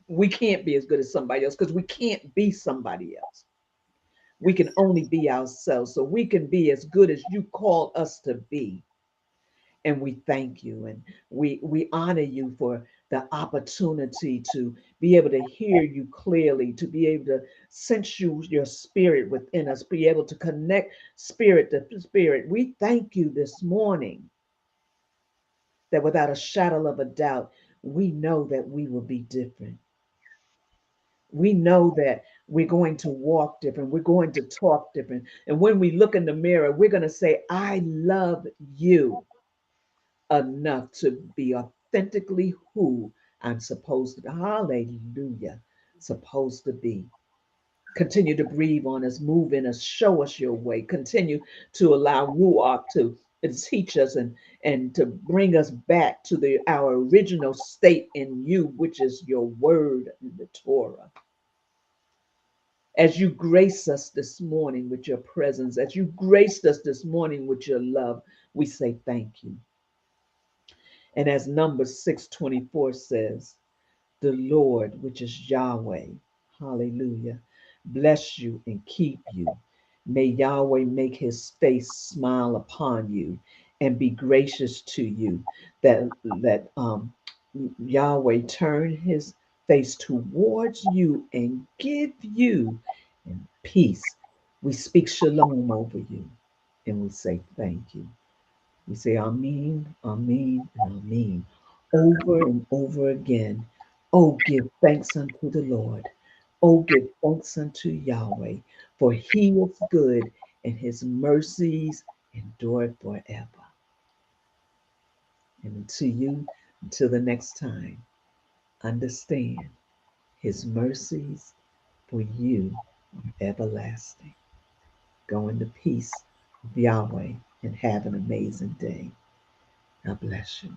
We can't be as good as somebody else because we can't be somebody else. We can only be ourselves. So we can be as good as you called us to be. And we thank you and we honor you for the opportunity to be able to hear you clearly, to be able to sense your spirit within us, be able to connect spirit to spirit. We thank you this morning that without a shadow of a doubt, we know that we will be different. We know that we're going to walk different. We're going to talk different. And when we look in the mirror, we're going to say, I love you enough to be authentically who I'm supposed to be. Hallelujah. Supposed to be. Continue to breathe on us, move in us, show us your way. Continue to allow Ruach to teach us and to bring us back to our original state in you, which is your word in the Torah. As you grace us this morning with your presence, as you graced us this morning with your love, we say thank you. And as Numbers 6:24 says, the Lord, which is Yahweh, hallelujah, bless you and keep you. May Yahweh make his face smile upon you and be gracious to you. That Yahweh turn his face towards you and give you peace. We speak shalom over you and we say thank you. We say Amen, Amen, and Amen over and over again. Oh, give thanks unto the Lord. Oh, give thanks unto Yahweh, for he is good and his mercies endure forever. And to you, until the next time, understand his mercies for you are everlasting. Go in the peace of Yahweh and have an amazing day. God bless you.